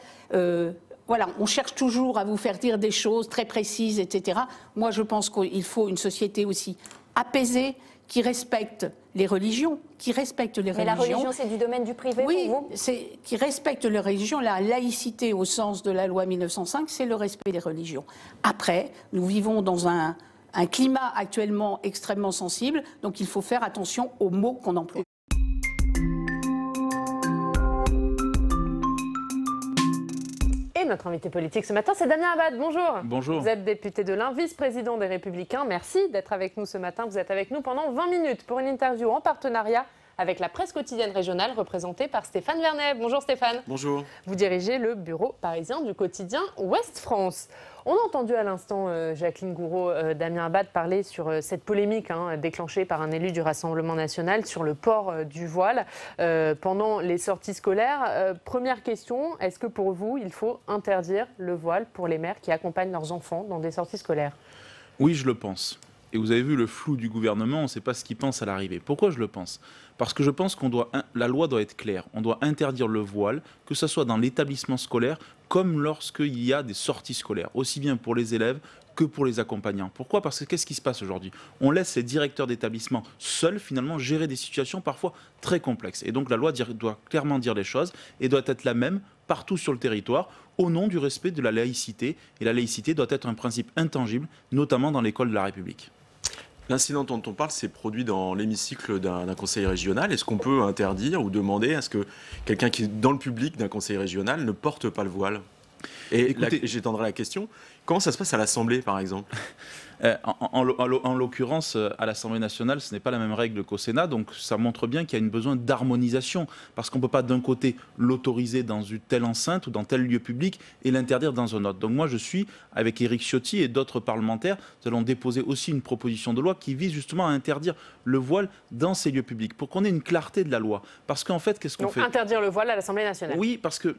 S6: voilà, on cherche toujours à vous faire dire des choses très précises, etc. Moi, je pense qu'il faut une société aussi apaisée, qui respecte les religions,
S8: Mais la religion, c'est du domaine du privé
S6: pour
S8: vous ?
S6: Qui respecte les religions. La laïcité au sens de la loi 1905, c'est le respect des religions. Après, nous vivons dans un climat actuellement extrêmement sensible, donc il faut faire attention aux mots qu'on emploie.
S1: Notre invité politique ce matin, c'est Damien Abad. Bonjour.
S9: Bonjour.
S1: Vous êtes député de l'Ain, vice-président des Républicains. Merci d'être avec nous ce matin. Vous êtes avec nous pendant 20 minutes pour une interview en partenariat avec la presse quotidienne régionale représentée par Stéphane Vernet. Bonjour Stéphane.
S9: Bonjour.
S1: Vous dirigez le bureau parisien du quotidien Ouest France. On a entendu à l'instant Jacqueline Gouraud, Damien Abad parler sur cette polémique déclenchée par un élu du Rassemblement national sur le port du voile pendant les sorties scolaires. Première question, est-ce que pour vous, il faut interdire le voile pour les mères qui accompagnent leurs enfants dans des sorties scolaires ?
S9: Oui, je le pense. Et vous avez vu le flou du gouvernement, on ne sait pas ce qu'il pense à l'arrivée. Pourquoi je le pense ? Parce que je pense la loi doit être claire. On doit interdire le voile, que ce soit dans l'établissement scolaire, comme lorsqu'il y a des sorties scolaires, aussi bien pour les élèves que pour les accompagnants. Pourquoi ? Parce que qu'est-ce qui se passe aujourd'hui ? On laisse les directeurs d'établissement seuls, finalement, gérer des situations parfois très complexes. Et donc la loi doit clairement dire les choses et doit être la même partout sur le territoire, au nom du respect de la laïcité. Et la laïcité doit être un principe intangible, notamment dans l'école de la République.
S10: L'incident dont on parle s'est produit dans l'hémicycle d'un conseil régional. Est-ce qu'on peut interdire ou demander à ce que quelqu'un qui est dans le public d'un conseil régional ne porte pas le voile ? Et j'étendrai la question, comment ça se passe à l'Assemblée, par exemple ?
S9: En l'occurrence, à l'Assemblée nationale, ce n'est pas la même règle qu'au Sénat, donc ça montre bien qu'il y a un besoin d'harmonisation, parce qu'on ne peut pas d'un côté l'autoriser dans une telle enceinte ou dans tel lieu public et l'interdire dans un autre. Donc moi je suis, avec Éric Ciotti et d'autres parlementaires, nous allons déposer aussi une proposition de loi qui vise justement à interdire le voile dans ces lieux publics, pour qu'on ait une clarté de la loi. Parce qu'en fait, qu'est-ce qu'on fait ?
S1: Donc interdire le voile à l'Assemblée nationale.
S9: Oui, parce que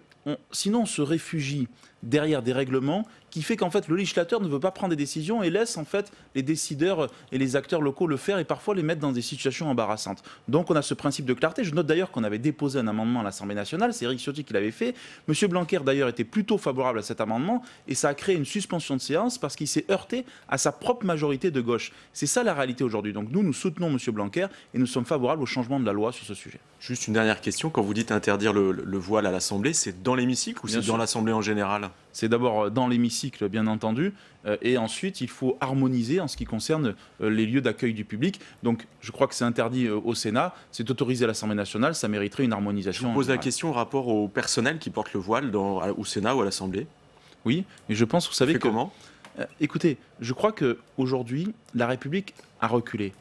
S9: sinon on se réfugie derrière des règlements qui fait qu'en fait le législateur ne veut pas prendre des décisions et laisse en fait les décideurs et les acteurs locaux le faire et parfois les mettre dans des situations embarrassantes. Donc on a ce principe de clarté. Je note d'ailleurs qu'on avait déposé un amendement à l'Assemblée nationale, c'est Éric Ciotti qui l'avait fait. Monsieur Blanquer d'ailleurs était plutôt favorable à cet amendement et ça a créé une suspension de séance parce qu'il s'est heurté à sa propre majorité de gauche. C'est ça la réalité aujourd'hui. Donc nous soutenons Monsieur Blanquer et nous sommes favorables au changement de la loi sur ce sujet.
S10: Juste une dernière question, quand vous dites interdire le voile à l'Assemblée, c'est dans l'hémicycle ou c'est dans l'Assemblée en général ?
S9: C'est d'abord dans l'hémicycle, bien entendu, et ensuite il faut harmoniser en ce qui concerne les lieux d'accueil du public. Donc je crois que c'est interdit au Sénat, c'est autorisé à l'Assemblée nationale, ça mériterait une harmonisation.
S10: Je vous pose la question en rapport au personnel qui porte le voile au Sénat ou à l'Assemblée.
S9: Oui, mais je pense, vous savez que...
S10: Comment ?
S9: Écoutez, je crois qu'aujourd'hui, la République a reculé.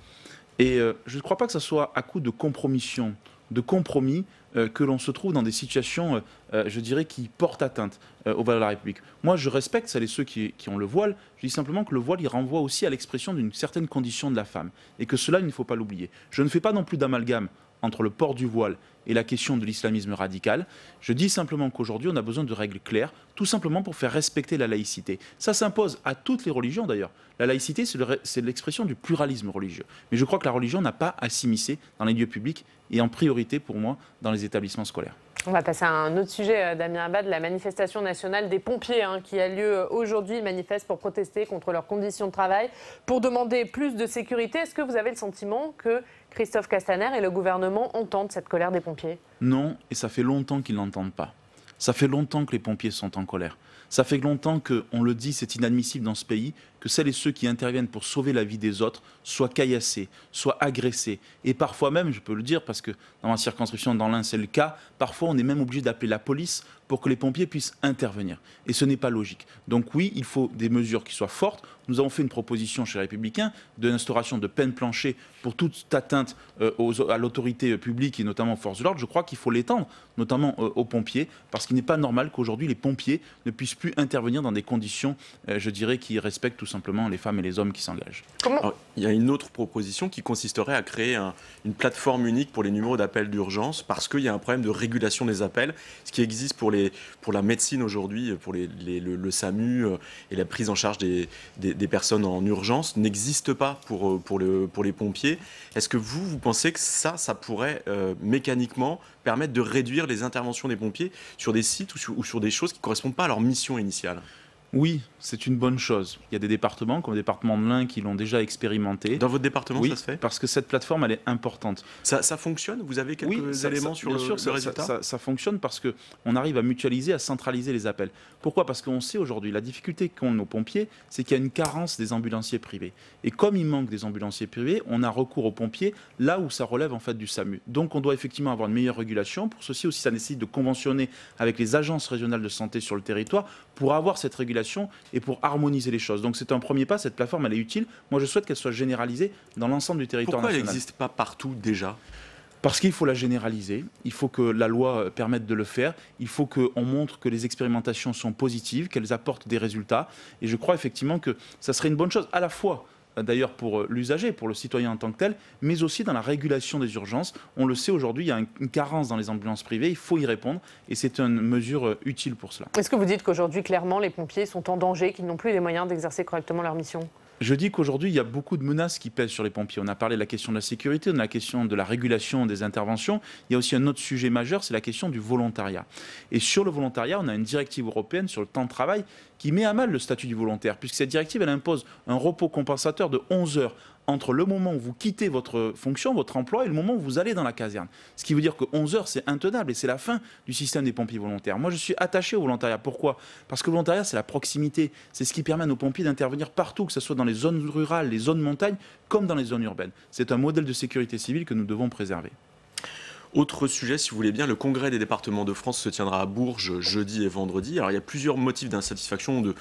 S9: Et je ne crois pas que ce soit à coup de compromission, de compromis, que l'on se trouve dans des situations, je dirais, qui portent atteinte aux valeurs de la République. Moi, je respecte celles et ceux qui ont le voile. Je dis simplement que le voile, il renvoie aussi à l'expression d'une certaine condition de la femme. Et que cela, il ne faut pas l'oublier. Je ne fais pas non plus d'amalgame entre le port du voile et la question de l'islamisme radical. Je dis simplement qu'aujourd'hui, on a besoin de règles claires, tout simplement pour faire respecter la laïcité. Ça s'impose à toutes les religions d'ailleurs. La laïcité, c'est l'expression du pluralisme religieux. Mais je crois que la religion n'a pas à s'immiscer dans les lieux publics et en priorité, pour moi, dans les établissements scolaires.
S1: On va passer à un autre sujet, Damien Abad, la manifestation nationale des pompiers qui a lieu aujourd'hui. Ils manifestent pour protester contre leurs conditions de travail, pour demander plus de sécurité. Est-ce que vous avez le sentiment que Christophe Castaner et le gouvernement entendent cette colère des pompiers ?
S9: Non, et ça fait longtemps qu'ils ne l'entendent pas. Ça fait longtemps que les pompiers sont en colère. Ça fait longtemps qu'on le dit, c'est inadmissible dans ce pays, que celles et ceux qui interviennent pour sauver la vie des autres soient caillassés, soient agressés. Et parfois même, je peux le dire, parce que dans ma circonscription, dans l'Ain, c'est le cas, parfois on est même obligé d'appeler la police pour que les pompiers puissent intervenir. Et ce n'est pas logique. Donc oui, il faut des mesures qui soient fortes. Nous avons fait une proposition chez les Républicains de l'instauration de peines planchées pour toute atteinte à l'autorité publique et notamment aux forces de l'ordre. Je crois qu'il faut l'étendre, notamment aux pompiers, parce qu'il n'est pas normal qu'aujourd'hui les pompiers ne puissent plus intervenir dans des conditions, je dirais, qui respectent tout simplement simplement les femmes et les hommes qui s'engagent.
S10: Alors, il y a une autre proposition qui consisterait à créer une plateforme unique pour les numéros d'appel d'urgence parce qu'il y a un problème de régulation des appels. Ce qui existe pour la médecine aujourd'hui, pour le SAMU et la prise en charge des personnes en urgence n'existe pas pour les pompiers. Est-ce que vous pensez que ça pourrait mécaniquement permettre de réduire les interventions des pompiers sur des sites ou sur des choses qui ne correspondent pas à leur mission initiale ?
S9: Oui, c'est une bonne chose. Il y a des départements, comme le département de l'Ain, qui l'ont déjà expérimenté.
S10: Dans votre département,
S9: oui,
S10: ça se fait ?
S9: Parce que cette plateforme, elle est importante.
S10: Ça fonctionne ? Vous avez quelques éléments sur le résultat ?
S9: Ça fonctionne parce qu'on arrive à mutualiser, à centraliser les appels. Pourquoi ? Parce qu'on sait aujourd'hui, la difficulté qu'ont nos pompiers, c'est qu'il y a une carence des ambulanciers privés. Et comme il manque des ambulanciers privés, on a recours aux pompiers là où ça relève en fait du SAMU. Donc on doit effectivement avoir une meilleure régulation. Pour ceci aussi, ça nécessite de conventionner avec les agences régionales de santé sur le territoire pour avoir cette régulation et pour harmoniser les choses. Donc c'est un premier pas, cette plateforme elle est utile. Moi je souhaite qu'elle soit généralisée dans l'ensemble du territoire national.
S10: Pourquoi elle n'existe pas partout déjà ?
S9: Parce qu'il faut la généraliser, il faut que la loi permette de le faire, il faut qu'on montre que les expérimentations sont positives, qu'elles apportent des résultats. Et je crois effectivement que ça serait une bonne chose à la fois d'ailleurs pour l'usager, pour le citoyen en tant que tel, mais aussi dans la régulation des urgences. On le sait aujourd'hui, il y a une carence dans les ambulances privées, il faut y répondre et c'est une mesure utile pour cela.
S1: Est-ce que vous dites qu'aujourd'hui, clairement, les pompiers sont en danger, qu'ils n'ont plus les moyens d'exercer correctement leur mission ?
S9: Je dis qu'aujourd'hui, il y a beaucoup de menaces qui pèsent sur les pompiers. On a parlé de la question de la sécurité, on a la question de la régulation des interventions. Il y a aussi un autre sujet majeur, c'est la question du volontariat. Et sur le volontariat, on a une directive européenne sur le temps de travail qui met à mal le statut du volontaire, puisque cette directive, elle impose un repos compensateur de 11 heures entre le moment où vous quittez votre fonction, votre emploi, et le moment où vous allez dans la caserne. Ce qui veut dire que 11 heures, c'est intenable et c'est la fin du système des pompiers volontaires. Moi, je suis attaché au volontariat. Pourquoi ? Parce que le volontariat, c'est la proximité. C'est ce qui permet à nos pompiers d'intervenir partout, que ce soit dans les zones rurales, les zones montagnes, comme dans les zones urbaines. C'est un modèle de sécurité civile que nous devons préserver.
S10: Autre sujet, si vous voulez bien, le congrès des départements de France se tiendra à Bourges jeudi et vendredi. Alors il y a plusieurs motifs d'insatisfaction ou de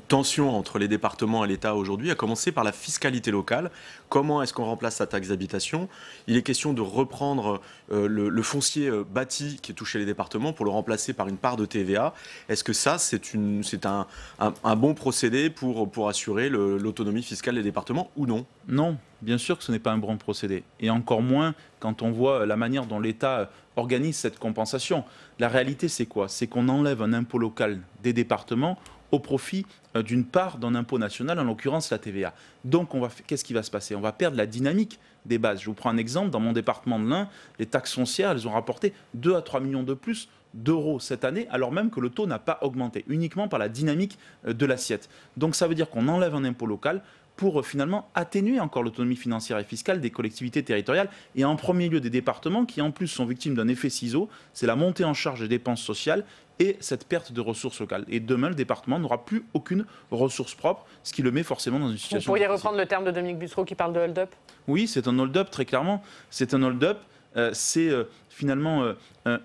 S10: tension entre les départements et l'État aujourd'hui, à commencer par la fiscalité locale. Comment est-ce qu'on remplace la taxe d'habitation ? Il est question de reprendre le foncier bâti qui touchait les départements pour le remplacer par une part de TVA. Est-ce que ça, c'est un bon procédé pour assurer l'autonomie fiscale des départements ou non ?
S9: Non, bien sûr que ce n'est pas un bon procédé. Et encore moins quand on voit la manière dont l'État organise cette compensation. La réalité, c'est quoi ? C'est qu'on enlève un impôt local des départements au profit d'une part d'un impôt national, en l'occurrence la TVA. Donc, qu'est-ce qui va se passer ? On va perdre la dynamique des bases. Je vous prends un exemple. Dans mon département de l'Ain, les taxes foncières, elles ont rapporté 2 à 3 millions de plus d'euros cette année, alors même que le taux n'a pas augmenté, uniquement par la dynamique de l'assiette. Donc, ça veut dire qu'on enlève un impôt local pour finalement atténuer encore l'autonomie financière et fiscale des collectivités territoriales et en premier lieu des départements qui en plus sont victimes d'un effet ciseau, c'est la montée en charge des dépenses sociales et cette perte de ressources locales. Et demain, le département n'aura plus aucune ressource propre, ce qui le met forcément dans une situation
S1: difficile. Vous pourriez
S9: difficile.
S1: reprendre le terme de Dominique Bussereau qui parle de hold-up ?
S9: Oui, c'est un hold-up, très clairement. C'est un hold-up. C'est finalement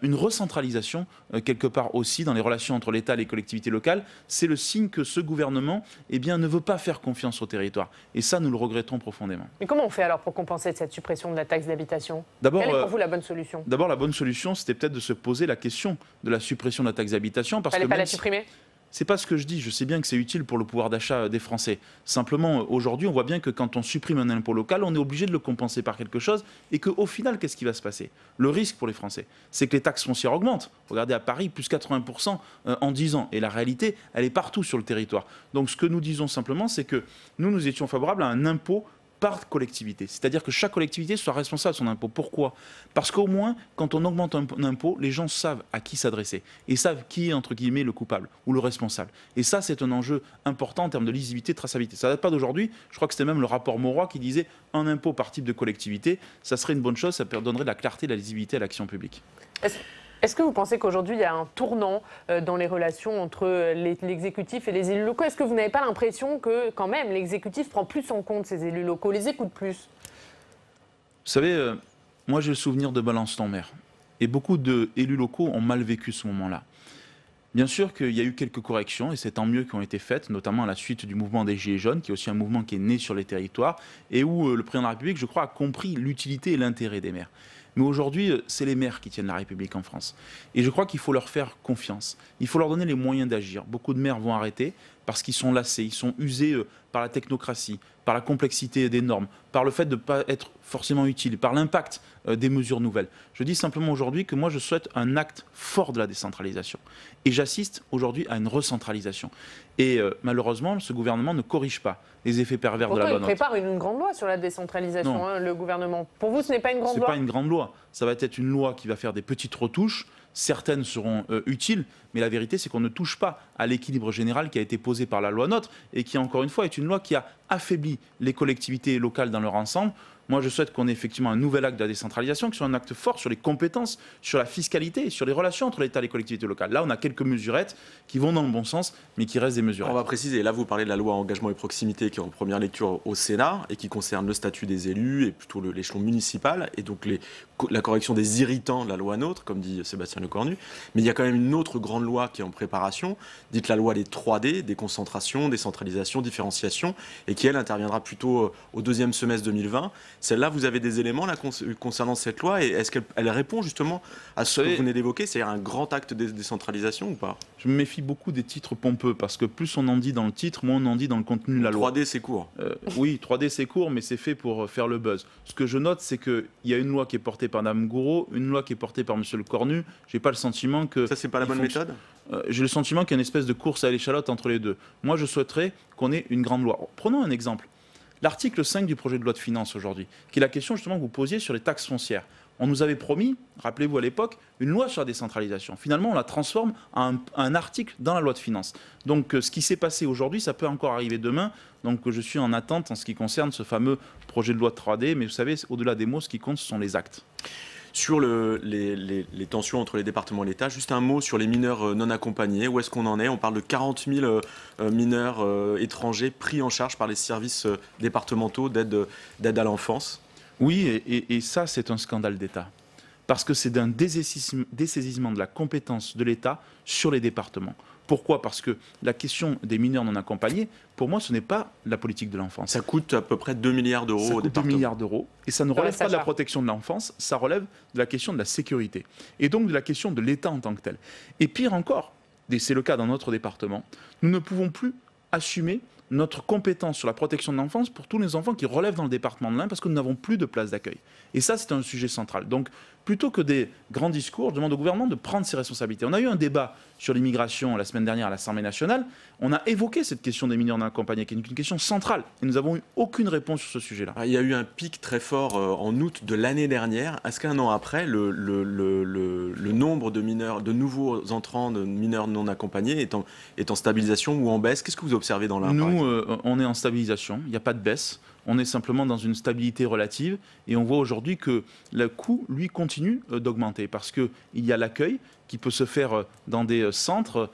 S9: une recentralisation, quelque part aussi, dans les relations entre l'État et les collectivités locales. C'est le signe que ce gouvernement ne veut pas faire confiance au territoire. Et ça, nous le regrettons profondément.
S1: Mais comment on fait alors pour compenser cette suppression de la taxe d'habitation ?
S9: D'abord,
S1: quelle est pour vous la bonne solution ?
S9: D'abord, la bonne solution, c'était peut-être de se poser la question de la suppression de la taxe d'habitation.
S1: Il ne fallait pas la supprimer ?
S9: C'est pas ce que je dis, je sais bien que c'est utile pour le pouvoir d'achat des Français. Simplement, aujourd'hui, on voit bien que quand on supprime un impôt local, on est obligé de le compenser par quelque chose et qu'au final, qu'est-ce qui va se passer ? Le risque pour les Français, c'est que les taxes foncières augmentent. Regardez à Paris, plus 80% en 10 ans. Et la réalité, elle est partout sur le territoire. Donc ce que nous disons simplement, c'est que nous étions favorables à un impôt par collectivité. C'est-à-dire que chaque collectivité soit responsable de son impôt. Pourquoi ? Parce qu'au moins, quand on augmente un impôt, les gens savent à qui s'adresser et savent qui est, entre guillemets, le coupable ou le responsable. Et ça, c'est un enjeu important en termes de lisibilité, de traçabilité. Ça ne date pas d'aujourd'hui. Je crois que c'était même le rapport Mauroy qui disait un impôt par type de collectivité. Ça serait une bonne chose, ça donnerait de la clarté, de la lisibilité à l'action publique.
S1: Est-ce que vous pensez qu'aujourd'hui, il y a un tournant dans les relations entre l'exécutif et les élus locaux ? Est-ce que vous n'avez pas l'impression que, quand même, l'exécutif prend plus en compte ces élus locaux, les écoute plus ?
S9: Vous savez, moi j'ai le souvenir de Balance-ton-Mer. Et beaucoup d'élus locaux ont mal vécu ce moment-là. Bien sûr qu'il y a eu quelques corrections, et c'est tant mieux qui ont été faites, notamment à la suite du mouvement des Gilets jaunes, qui est aussi un mouvement qui est né sur les territoires, et où le président de la République, je crois, a compris l'utilité et l'intérêt des maires. Mais aujourd'hui, c'est les maires qui tiennent la République en France. Et je crois qu'il faut leur faire confiance. Il faut leur donner les moyens d'agir. Beaucoup de maires vont arrêter parce qu'ils sont lassés, ils sont usés par la technocratie, par la complexité des normes, par le fait de ne pas être forcément utiles, par l'impact des mesures nouvelles. Je dis simplement aujourd'hui que moi je souhaite un acte fort de la décentralisation. Et j'assiste aujourd'hui à une recentralisation. Et malheureusement, ce gouvernement ne corrige pas les effets pervers de la loi NOTRe.
S1: Il prépare une grande loi sur la décentralisation, hein, le gouvernement. Pour vous, ce n'est pas une grande loi ?
S9: Ce n'est pas une grande loi. Ça va être une loi qui va faire des petites retouches. Certaines seront utiles, mais la vérité, c'est qu'on ne touche pas à l'équilibre général qui a été posé par la loi NOTRe et qui, encore une fois, est une loi qui a affaibli les collectivités locales dans leur ensemble. Moi, je souhaite qu'on ait effectivement un nouvel acte de la décentralisation, qui soit un acte fort sur les compétences, sur la fiscalité, sur les relations entre l'État et les collectivités locales. Là, on a quelques mesurettes qui vont dans le bon sens, mais qui restent des mesurettes.
S10: On va préciser, là, vous parlez de la loi engagement et proximité qui est en première lecture au Sénat et qui concerne le statut des élus et plutôt l'échelon municipal et donc la correction des irritants de la loi NOTRe, comme dit Sébastien Lecornu. Mais il y a quand même une autre grande loi qui est en préparation, dite la loi des 3D, déconcentration, décentralisation, différenciation, et qui, elle, interviendra plutôt au deuxième semestre 2020. Celle-là, vous avez des éléments là, concernant cette loi et est-ce qu'elle répond justement à ce que vous venez d'évoquer, c'est-à-dire un grand acte de décentralisation ou pas ?
S9: Je me méfie beaucoup des titres pompeux parce que plus on en dit dans le titre, moins on en dit dans le contenu de la loi.
S10: 3D, c'est court.
S9: Oui, 3D, c'est court, mais c'est fait pour faire le buzz. Ce que je note, c'est qu'il y a une loi qui est portée par Mme Gourault, une loi qui est portée par M. Lecornu. Je n'ai pas le sentiment que...
S10: Ça, c'est pas la bonne méthode ?
S9: J'ai le sentiment qu'il y a une espèce de course à l'échalote entre les deux. Moi, je souhaiterais qu'on ait une grande loi. Prenons un exemple. L'article 5 du projet de loi de finances aujourd'hui, qui est la question justement que vous posiez sur les taxes foncières. On nous avait promis, rappelez-vous à l'époque, une loi sur la décentralisation. Finalement, on la transforme en un article dans la loi de finances. Donc ce qui s'est passé aujourd'hui, ça peut encore arriver demain. Donc je suis en attente en ce qui concerne ce fameux projet de loi de 3D. Mais vous savez, au-delà des mots, ce qui compte, ce sont les actes.
S10: Sur les tensions entre les départements et l'État, juste un mot sur les mineurs non accompagnés. Où est-ce qu'on en est ? On parle de 40 000 mineurs étrangers pris en charge par les services départementaux d'aide à l'enfance.
S9: Oui, et ça, c'est un scandale d'État. Parce que c'est d'un dessaisissement de la compétence de l'État sur les départements. Pourquoi ? Parce que la question des mineurs non accompagnés, pour moi, ce n'est pas la politique de l'enfance.
S10: Ça coûte à peu près 2 milliards d'euros au département.
S9: 2 milliards d'euros. Et ça ne relève pas de la protection de l'enfance, ça relève de la question de la sécurité. Et donc de la question de l'État en tant que tel. Et pire encore, et c'est le cas dans notre département, nous ne pouvons plus assumer notre compétence sur la protection de l'enfance pour tous les enfants qui relèvent dans le département de l'Ain parce que nous n'avons plus de place d'accueil. Et ça, c'est un sujet central. Donc, plutôt que des grands discours, je demande au gouvernement de prendre ses responsabilités. On a eu un débat sur l'immigration la semaine dernière à l'Assemblée nationale. On a évoqué cette question des mineurs non accompagnés, qui est une question centrale. Et nous n'avons eu aucune réponse sur ce sujet-là.
S10: Il y a eu un pic très fort en août de l'année dernière. Est-ce qu'un an après, le nombre de mineurs, de nouveaux entrants de mineurs non accompagnés est en stabilisation ou en baisse ? Qu'est-ce que vous observez dans l'Ain ?
S9: Nous, on est en stabilisation. Il n'y a pas de baisse. On est simplement dans une stabilité relative et on voit aujourd'hui que le coût, lui, continue d'augmenter parce qu'il y a l'accueil qui peut se faire dans des centres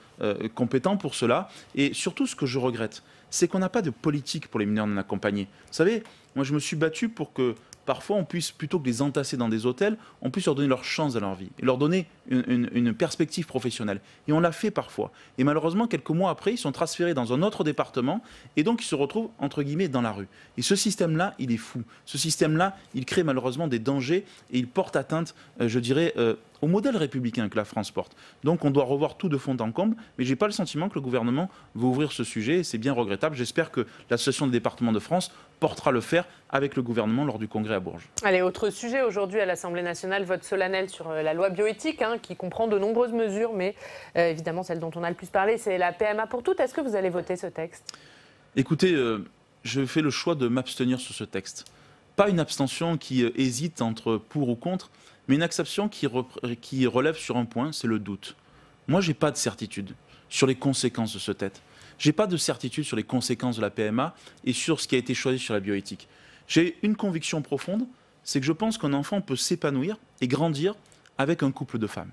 S9: compétents pour cela. Et surtout, ce que je regrette, c'est qu'on n'a pas de politique pour les mineurs non accompagnés. Vous savez, moi, je me suis battu pour que parfois, on puisse, plutôt que les entasser dans des hôtels, on puisse leur donner leur chance dans leur vie et leur donner une perspective professionnelle. Et on l'a fait parfois. Et malheureusement, quelques mois après, ils sont transférés dans un autre département et donc ils se retrouvent, entre guillemets, dans la rue. Et ce système-là, il est fou. Ce système-là, il crée malheureusement des dangers et il porte atteinte, je dirais, au modèle républicain que la France porte. Donc on doit revoir tout de fond en comble, mais je n'ai pas le sentiment que le gouvernement veut ouvrir ce sujet et c'est bien regrettable. J'espère que l'Association des départements de France portera le fer avec le gouvernement lors du congrès à Bourges.
S1: Allez, autre sujet aujourd'hui à l'Assemblée nationale, vote solennel sur la loi bioéthique qui comprend de nombreuses mesures, mais évidemment celle dont on a le plus parlé, c'est la PMA pour toutes. Est-ce que vous allez voter ce texte ?
S9: Écoutez, je fais le choix de m'abstenir sur ce texte. Pas une abstention qui hésite entre pour ou contre, mais une abstention qui relève sur un point, c'est le doute. Moi, je n'ai pas de certitude sur les conséquences de ce texte. Je n'ai pas de certitude sur les conséquences de la PMA et sur ce qui a été choisi sur la bioéthique. J'ai une conviction profonde, c'est que je pense qu'un enfant peut s'épanouir et grandir avec un couple de femmes.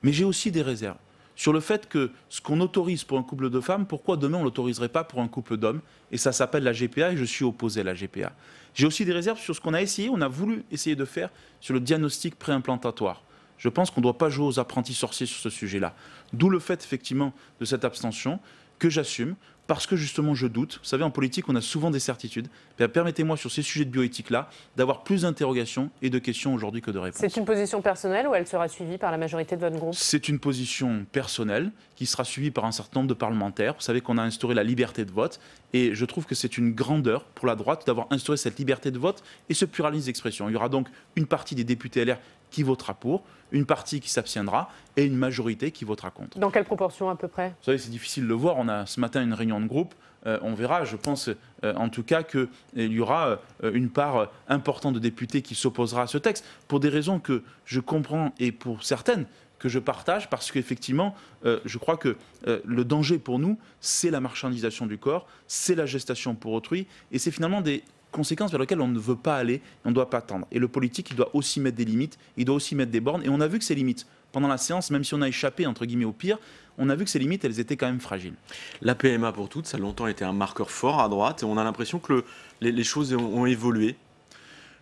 S9: Mais j'ai aussi des réserves sur le fait que ce qu'on autorise pour un couple de femmes, pourquoi demain on ne l'autoriserait pas pour un couple d'hommes ? Et ça s'appelle la GPA et je suis opposé à la GPA. J'ai aussi des réserves sur ce qu'on a essayé, on a voulu essayer de faire sur le diagnostic préimplantatoire. Je pense qu'on ne doit pas jouer aux apprentis sorciers sur ce sujet-là. D'où le fait effectivement de cette abstention, que j'assume, parce que justement je doute. Vous savez, en politique, on a souvent des certitudes. Permettez-moi, sur ces sujets de bioéthique-là, d'avoir plus d'interrogations et de questions aujourd'hui que de réponses.
S1: C'est une position personnelle ou elle sera suivie par la majorité de votre groupe?
S9: C'est une position personnelle qui sera suivie par un certain nombre de parlementaires. Vous savez qu'on a instauré la liberté de vote et je trouve que c'est une grandeur pour la droite d'avoir instauré cette liberté de vote et ce pluralisme d'expression. Il y aura donc une partie des députés LR qui votera pour, une partie qui s'abstiendra et une majorité qui votera contre.
S1: Dans quelle proportion à peu près?
S9: Vous savez, c'est difficile de le voir. On a ce matin une réunion de groupe. On verra, je pense en tout cas qu'il y aura une part importante de députés qui s'opposera à ce texte, pour des raisons que je comprends et pour certaines que je partage, parce qu'effectivement, je crois que le danger pour nous, c'est la marchandisation du corps, c'est la gestation pour autrui, et c'est finalement des conséquences vers lesquelles on ne veut pas aller, et on ne doit pas tendre. Et le politique, il doit aussi mettre des limites, il doit aussi mettre des bornes, et on a vu que ces limites, pendant la séance, même si on a échappé, entre guillemets, au pire, on a vu que ces limites, elles étaient quand même fragiles.
S10: La PMA pour toutes, ça a longtemps été un marqueur fort à droite, et on a l'impression que les choses ont évolué.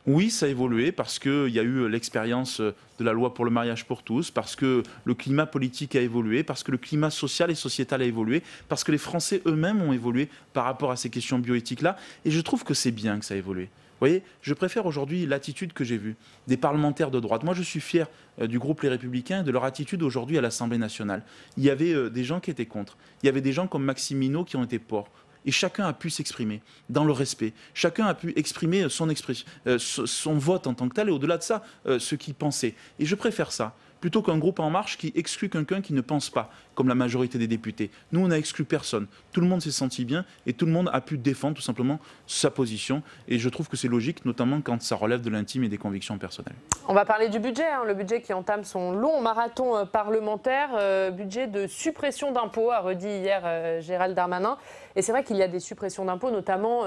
S9: Oui, ça a évolué parce qu'il y a eu l'expérience de la loi pour le mariage pour tous, parce que le climat politique a évolué, parce que le climat social et sociétal a évolué, parce que les Français eux-mêmes ont évolué par rapport à ces questions bioéthiques-là. Et je trouve que c'est bien que ça a évolué. Vous voyez, je préfère aujourd'hui l'attitude que j'ai vue des parlementaires de droite. Moi, je suis fier du groupe Les Républicains et de leur attitude aujourd'hui à l'Assemblée nationale. Il y avait des gens qui étaient contre. Il y avait des gens comme Maxime Minot qui ont été pour. Et chacun a pu s'exprimer dans le respect. Chacun a pu exprimer son vote en tant que tel et au-delà de ça, ce qu'il pensait. Et je préfère ça, plutôt qu'un groupe En Marche qui exclut quelqu'un qui ne pense pas, comme la majorité des députés. Nous, on n'a exclu personne. Tout le monde s'est senti bien et tout le monde a pu défendre tout simplement sa position. Et je trouve que c'est logique, notamment quand ça relève de l'intime et des convictions personnelles.
S1: On va parler du budget, le budget qui entame son long marathon parlementaire, budget de suppression d'impôts, a redit hier Gérald Darmanin. Et c'est vrai qu'il y a des suppressions d'impôts, notamment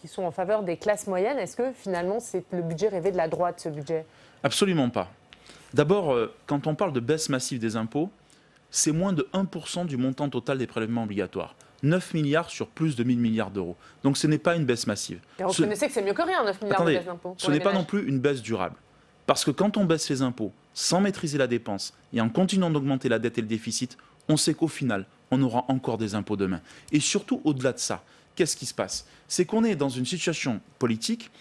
S1: qui sont en faveur des classes moyennes. Est-ce que finalement c'est le budget rêvé de la droite, ce budget?
S9: Absolument pas. D'abord, quand on parle de baisse massive des impôts, c'est moins de 1% du montant total des prélèvements obligatoires. 9 milliards sur plus de 1000 milliards d'euros. Donc ce n'est pas une baisse massive.
S1: Et reconnaissez que c'est mieux que rien, 9 milliards de baisse d'impôts.
S9: Ce n'est pas non plus une baisse durable. Parce que quand on baisse les impôts sans maîtriser la dépense et en continuant d'augmenter la dette et le déficit, on sait qu'au final, on aura encore des impôts demain. Et surtout, au-delà de ça, qu'est-ce qui se passe? C'est qu'on est dans une situation politique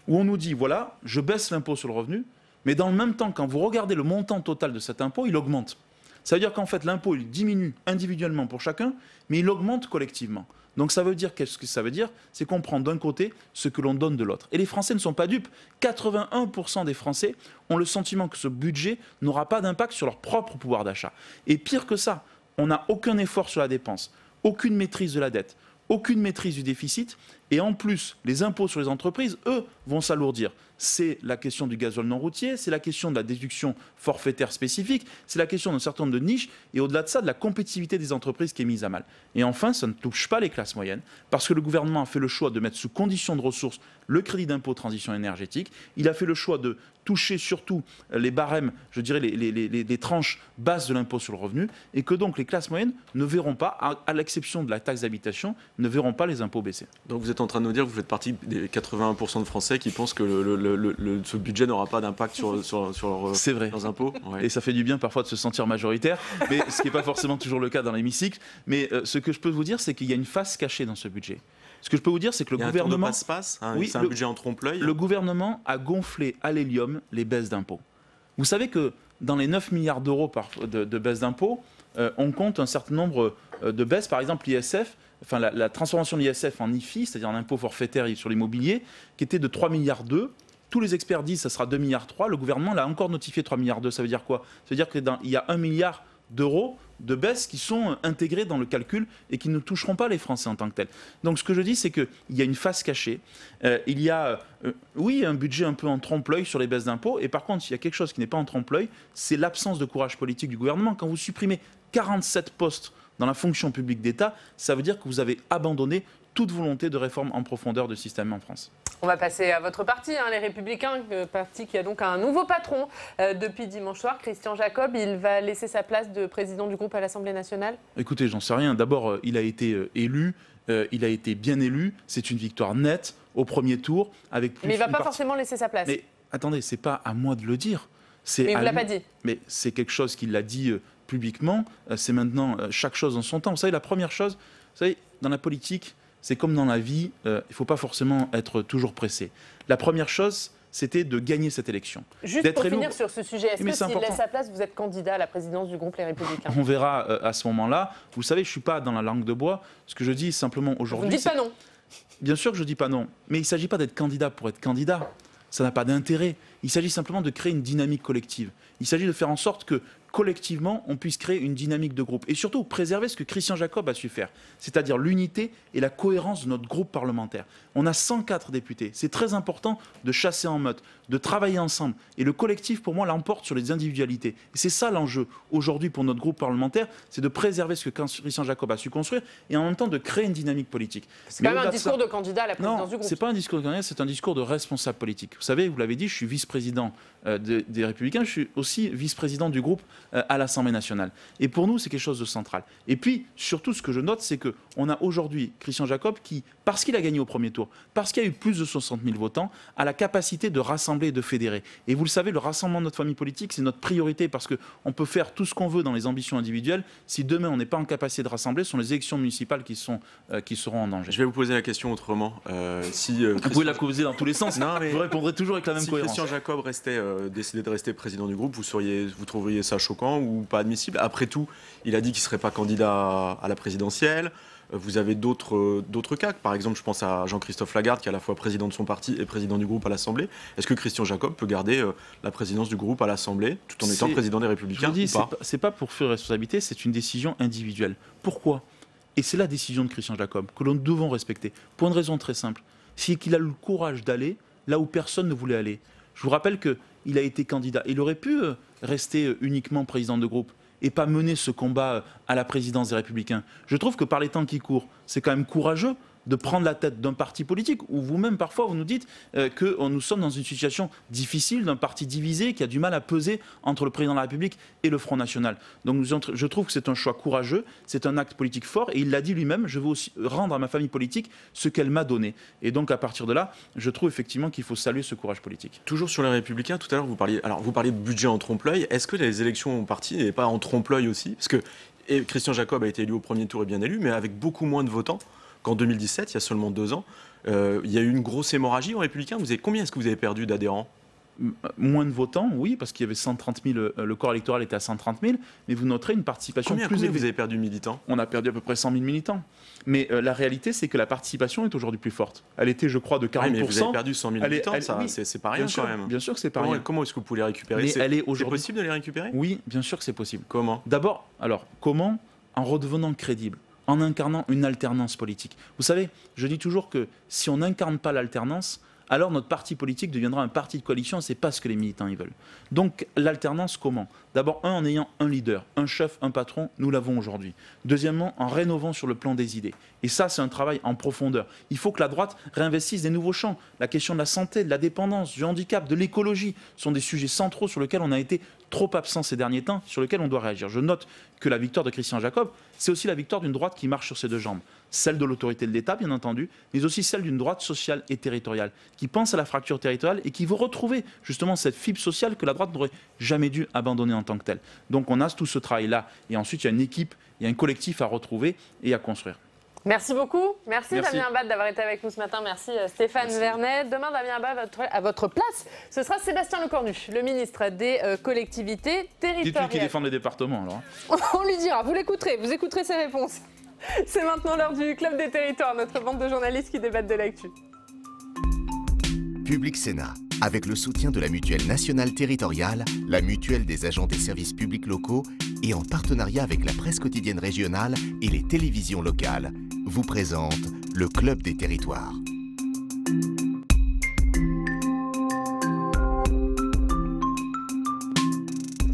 S9: où on nous dit, voilà, je baisse l'impôt sur le revenu, mais dans le même temps, quand vous regardez le montant total de cet impôt, il augmente. Ça veut dire qu'en fait, l'impôt, il diminue individuellement pour chacun, mais il augmente collectivement. Donc ça veut dire, qu'est-ce que ça veut dire? C'est qu'on prend d'un côté ce que l'on donne de l'autre. Et les Français ne sont pas dupes. 81% des Français ont le sentiment que ce budget n'aura pas d'impact sur leur propre pouvoir d'achat. Et pire que ça, on n'a aucun effort sur la dépense, aucune maîtrise de la dette, aucune maîtrise du déficit. Et en plus, les impôts sur les entreprises, eux, vont s'alourdir. C'est la question du gazole non routier, c'est la question de la déduction forfaitaire spécifique, c'est la question d'un certain nombre de niches, et au-delà de ça, de la compétitivité des entreprises qui est mise à mal. Et enfin, ça ne touche pas les classes moyennes, parce que le gouvernement a fait le choix de mettre sous condition de ressources le crédit d'impôt transition énergétique. Il a fait le choix de toucher surtout les barèmes, je dirais les tranches basses de l'impôt sur le revenu, et que donc les classes moyennes ne verront pas, à l'exception de la taxe d'habitation, ne verront pas les impôts baisser.
S10: Donc vous êtes en train de nous dire que vous faites partie des 81% de Français qui pensent que ce budget n'aura pas d'impact sur leurs impôts.
S9: Ouais. Et ça fait du bien parfois de se sentir majoritaire, mais ce qui n'est pas forcément toujours le cas dans l'hémicycle. Mais ce que je peux vous dire, c'est qu'il y a une face cachée dans ce budget. Ce que je peux vous dire, c'est que le gouvernement...
S10: Il y a un tour de passe-passe, oui, c'est un budget en trompe-l'œil.
S9: Le gouvernement a gonflé à l'hélium les baisses d'impôts. Vous savez que dans les 9 milliards d'euros de baisses d'impôts, on compte un certain nombre de baisses. Par exemple, l'ISF, enfin la transformation de l'ISF en IFI, c'est-à-dire en impôt forfaitaire sur l'immobilier, qui était de 3 milliards d'euros. Tous les experts disent que ça sera 2 milliards 3. Le gouvernement l'a encore notifié 3 milliards 2. Ça veut dire quoi? Ça veut dire qu'il y a 1 milliard d'euros de baisses qui sont intégrés dans le calcul et qui ne toucheront pas les Français en tant que tels. Donc ce que je dis, c'est qu'il y a une face cachée. Il y a, oui, un budget un peu en trompe-l'œil sur les baisses d'impôts. Et par contre, il y a quelque chose qui n'est pas en trompe-l'œil, c'est l'absence de courage politique du gouvernement. Quand vous supprimez 47 postes dans la fonction publique d'État, ça veut dire que vous avez abandonné toute volonté de réforme en profondeur de système en France.
S1: On va passer à votre parti, les Républicains, parti qui a donc un nouveau patron depuis dimanche soir, Christian Jacob. Il va laisser sa place de président du groupe à l'Assemblée nationale? Écoutez,
S9: j'en sais rien. D'abord, il a été élu, il a été bien élu. C'est une victoire nette au premier tour. Avec plus.
S1: Mais il ne va pas forcément laisser sa place.
S9: Mais attendez, ce n'est pas à moi de le dire.
S1: Mais il ne vous l'a pas dit.
S9: Mais c'est quelque chose qu'il a dit publiquement. C'est maintenant chaque chose en son temps. Vous savez, la première chose, savez, dans la politique, c'est comme dans la vie, il ne faut pas forcément être toujours pressé. La première chose, c'était de gagner cette élection.
S1: Juste pour finir sur ce sujet, est-ce que s'il laisse sa place, vous êtes candidat à la présidence du groupe Les Républicains?
S9: On verra à ce moment-là. Vous savez, je ne suis pas dans la langue de bois. Ce que je dis simplement aujourd'hui...
S1: Vous ne dites pas non?
S9: Bien sûr que je ne dis pas non. Mais il ne s'agit pas d'être candidat pour être candidat. Ça n'a pas d'intérêt. Il s'agit simplement de créer une dynamique collective. Il s'agit de faire en sorte que, collectivement, on puisse créer une dynamique de groupe. Et surtout, préserver ce que Christian Jacob a su faire, c'est-à-dire l'unité et la cohérence de notre groupe parlementaire. On a 104 députés. C'est très important de chasser en meute, de travailler ensemble. Et le collectif, pour moi, l'emporte sur les individualités. Et c'est ça l'enjeu aujourd'hui pour notre groupe parlementaire, c'est de préserver ce que Christian Jacob a su construire et en même temps de créer une dynamique politique.
S1: C'est quand même un discours de candidat à la présidence du groupe.
S9: Non, ce n'est pas un discours de candidat, c'est un discours de responsable politique. Vous savez, vous l'avez dit, je suis vice-président des Républicains, je suis aussi vice-président du groupe à l'Assemblée nationale. Et pour nous, c'est quelque chose de central. Et puis, surtout, ce que je note, c'est qu'on a aujourd'hui Christian Jacob qui, parce qu'il a gagné au premier tour, parce qu'il y a eu plus de 60 000 votants, a la capacité de rassembler et de fédérer. Et vous le savez, le rassemblement de notre famille politique, c'est notre priorité parce qu'on peut faire tout ce qu'on veut dans les ambitions individuelles. Si demain, on n'est pas en capacité de rassembler, ce sont les élections municipales qui seront en danger.
S10: Je vais vous poser la question autrement.
S9: Vous pouvez la poser dans tous les sens. Non, mais je répondrai toujours avec la même cohérence.
S10: Si Christian Jacob décidait de rester président du groupe, vous trouveriez ça choquant ou pas admissible? Après tout, il a dit qu'il ne serait pas candidat à la présidentielle. Vous avez d'autres cas. Par exemple, je pense à Jean-Christophe Lagarde, qui est à la fois président de son parti et président du groupe à l'Assemblée. Est-ce que Christian Jacob peut garder la présidence du groupe à l'Assemblée tout en étant président des Républicains?
S9: Je vous dis, c'est pas pour faire responsabilité, c'est une décision individuelle. Pourquoi? Et c'est la décision de Christian Jacob que nous devons respecter. Pour une raison très simple. C'est qu'il a le courage d'aller là où personne ne voulait aller. Je vous rappelle qu'il a été candidat. Il aurait pu rester uniquement président de groupe et pas mener ce combat à la présidence des Républicains. Je trouve que par les temps qui courent, c'est quand même courageux de prendre la tête d'un parti politique où vous-même, parfois, vous nous dites que nous sommes dans une situation difficile, d'un parti divisé qui a du mal à peser entre le président de la République et le Front National. Donc je trouve que c'est un choix courageux, c'est un acte politique fort et il l'a dit lui-même, je veux aussi rendre à ma famille politique ce qu'elle m'a donné. Et donc à partir de là, je trouve effectivement qu'il faut saluer ce courage politique.
S10: Toujours sur les Républicains, tout à l'heure vous parliez de budget en trompe-l'œil. Est-ce que les élections au parti n'est pas en trompe-l'œil aussi? Parce que Christian Jacob a été élu au premier tour et bien élu, mais avec beaucoup moins de votants qu'en 2017, il y a seulement 2 ans. Il y a eu une grosse hémorragie aux Républicains. Combien est-ce que vous avez perdu d'adhérents?
S9: Moins de votants, oui, parce qu'il y avait 130 000, le corps électoral était à 130 000, mais vous noterez une participation plus élevée.
S10: Combien vous avez perdu de militants?
S9: On a perdu à peu près 100 000 militants. Mais la réalité, c'est que la participation est aujourd'hui plus forte. Elle était, je crois, de 40%.
S10: Mais vous avez perdu 100 000 militants, c'est pas rien quand même.
S9: Bien sûr que c'est pas rien.
S10: Comment est-ce que vous pouvez les récupérer? C'est possible de les récupérer?
S9: Oui, bien sûr que c'est possible.
S10: Comment?
S9: D'abord, comment? En redevenant crédible, en incarnant une alternance politique. Vous savez, je dis toujours que si on n'incarne pas l'alternance, alors notre parti politique deviendra un parti de coalition, c'est pas ce que les militants ils veulent. Donc l'alternance comment? D'abord, en ayant un leader, un chef, un patron, nous l'avons aujourd'hui. Deuxièmement, en rénovant sur le plan des idées. Et ça, c'est un travail en profondeur. Il faut que la droite réinvestisse des nouveaux champs. La question de la santé, de la dépendance, du handicap, de l'écologie sont des sujets centraux sur lesquels on a été trop absent ces derniers temps, sur lesquels on doit réagir. Je note que la victoire de Christian Jacob, c'est aussi la victoire d'une droite qui marche sur ses 2 jambes. Celle de l'autorité de l'État, bien entendu, mais aussi celle d'une droite sociale et territoriale, qui pense à la fracture territoriale et qui veut retrouver justement cette fibre sociale que la droite n'aurait jamais dû abandonner en tant que telle. Donc on a tout ce travail-là. Et ensuite, il y a une équipe, il y a un collectif à retrouver et à construire.
S1: Merci beaucoup. Merci. Damien Abad d'avoir été avec nous ce matin. Merci Stéphane Vernet. Demain, Damien Abad à votre place, ce sera Sébastien Lecornu, le ministre des collectivités territoriales.
S9: Dites-lui qu'il défend les départements alors.
S1: On lui dira, vous l'écouterez, vous écouterez ses réponses. C'est maintenant l'heure du Club des Territoires, notre bande de journalistes qui débattent de l'actu.
S11: Public Sénat, avec le soutien de la Mutuelle nationale territoriale, la Mutuelle des agents des services publics locaux et en partenariat avec la presse quotidienne régionale et les télévisions locales, vous présente le Club des Territoires.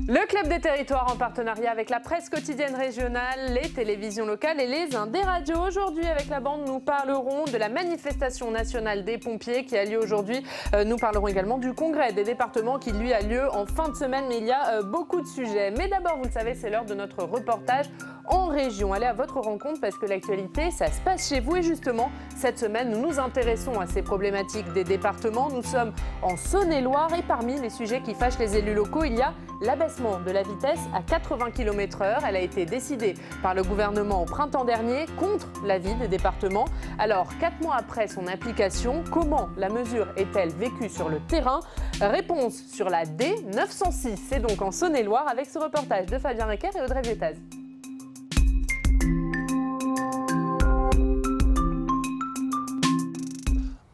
S1: Le Club des Territoires en partenariat avec la presse quotidienne régionale, les télévisions locales et les uns des radios. Aujourd'hui, avec la bande, nous parlerons de la manifestation nationale des pompiers qui a lieu aujourd'hui. Nous parlerons également du congrès des départements qui, lui, a lieu en fin de semaine. Mais il y a beaucoup de sujets. Mais d'abord, vous le savez, c'est l'heure de notre reportage en région. Allez à votre rencontre parce que l'actualité, ça se passe chez vous. Et justement, cette semaine, nous nous intéressons à ces problématiques des départements. Nous sommes en Saône-et-Loire et parmi les sujets qui fâchent les élus locaux, il y a l'abaissement de la vitesse à 80 km/h. Elle a été décidée par le gouvernement au printemps dernier contre l'avis des départements. Alors, 4 mois après son application, comment la mesure est-elle vécue sur le terrain? Réponse sur la D906. C'est donc en Saône-et-Loire avec ce reportage de Fabien Recker et Audrey Vietaz.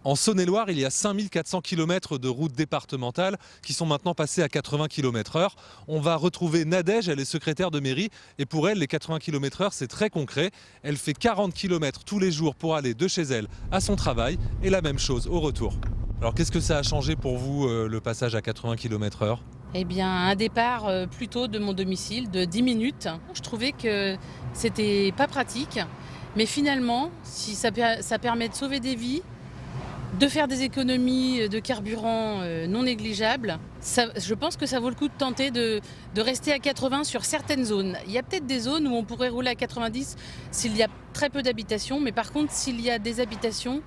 S12: En Saône-et-Loire, il y a 5400 km de routes départementales qui sont maintenant passées à 80 km/h. On va retrouver Nadège, elle est secrétaire de mairie et pour elle, les 80 km/h, c'est très concret. Elle fait 40 km tous les jours pour aller de chez elle à son travail et la même chose au retour. Alors qu'est-ce que ça a changé pour vous, le passage à 80 km/h ?
S13: Eh bien, un départ plutôt de mon domicile de 10 minutes. Je trouvais que c'était pas pratique, mais finalement, si ça permet de sauver des vies, de faire des économies de carburant non négligeables, je pense que ça vaut le coup de tenter de rester à 80 sur certaines zones. Il y a peut-être des zones où on pourrait rouler à 90 s'il y a très peu d'habitations, mais par contre, s'il y a des habitations,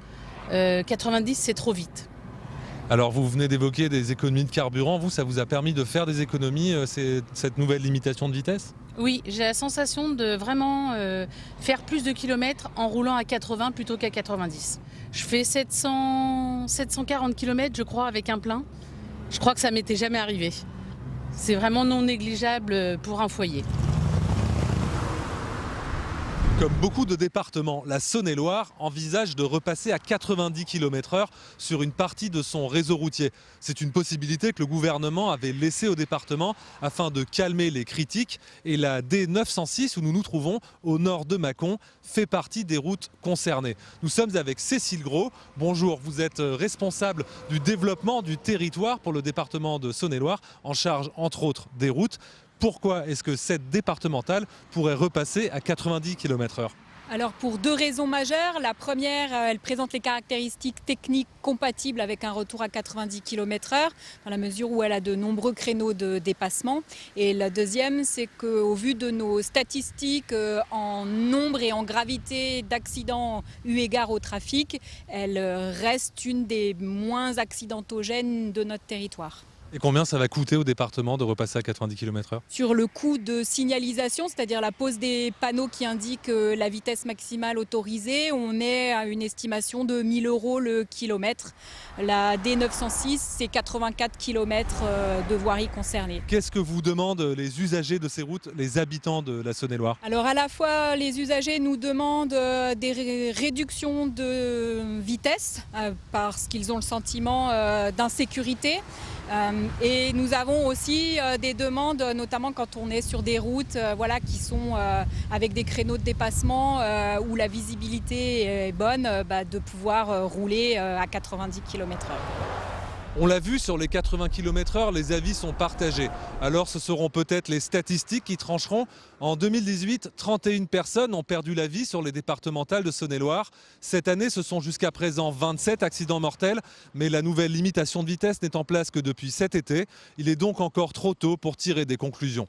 S13: 90 c'est trop vite.
S12: Alors vous venez d'évoquer des économies de carburant, vous ça vous a permis de faire des économies, cette nouvelle limitation de vitesse ?
S13: Oui, j'ai la sensation de vraiment faire plus de kilomètres en roulant à 80 plutôt qu'à 90. Je fais 740 km je crois avec un plein. Je crois que ça m'était jamais arrivé. C'est vraiment non négligeable pour un foyer.
S12: Comme beaucoup de départements, la Saône-et-Loire envisage de repasser à 90 km/h sur une partie de son réseau routier. C'est une possibilité que le gouvernement avait laissée au département afin de calmer les critiques. Et la D906, où nous nous trouvons, au nord de Mâcon, fait partie des routes concernées. Nous sommes avec Cécile Gros. Bonjour, vous êtes responsable du développement du territoire pour le département de Saône-et-Loire, en charge entre autres des routes. Pourquoi est-ce que cette départementale pourrait repasser à 90 km/h ?
S14: Alors pour 2 raisons majeures. La première, elle présente les caractéristiques techniques compatibles avec un retour à 90 km/h, dans la mesure où elle a de nombreux créneaux de dépassement. Et la deuxième, c'est qu'au vu de nos statistiques en nombre et en gravité d'accidents eu égard au trafic, elle reste une des moins accidentogènes de notre territoire.
S12: Et combien ça va coûter au département de repasser à 90 km/h ?
S14: Sur le coût de signalisation, c'est-à-dire la pose des panneaux qui indiquent la vitesse maximale autorisée, on est à une estimation de 1 000 € le kilomètre. La D906, c'est 84 km de voirie concernée.
S12: Qu'est-ce que vous demandent les usagers de ces routes, les habitants de la Saône-et-Loire ?
S14: Alors à la fois, les usagers nous demandent des réductions de vitesse parce qu'ils ont le sentiment d'insécurité. Et nous avons aussi des demandes, notamment quand on est sur des routes qui sont avec des créneaux de dépassement où la visibilité est bonne, de pouvoir rouler à 90 km/h.
S12: On l'a vu, sur les 80 km/h, les avis sont partagés. Alors ce seront peut-être les statistiques qui trancheront. En 2018, 31 personnes ont perdu la vie sur les départementales de Saône-et-Loire. Cette année, ce sont jusqu'à présent 27 accidents mortels. Mais la nouvelle limitation de vitesse n'est en place que depuis cet été. Il est donc encore trop tôt pour tirer des conclusions.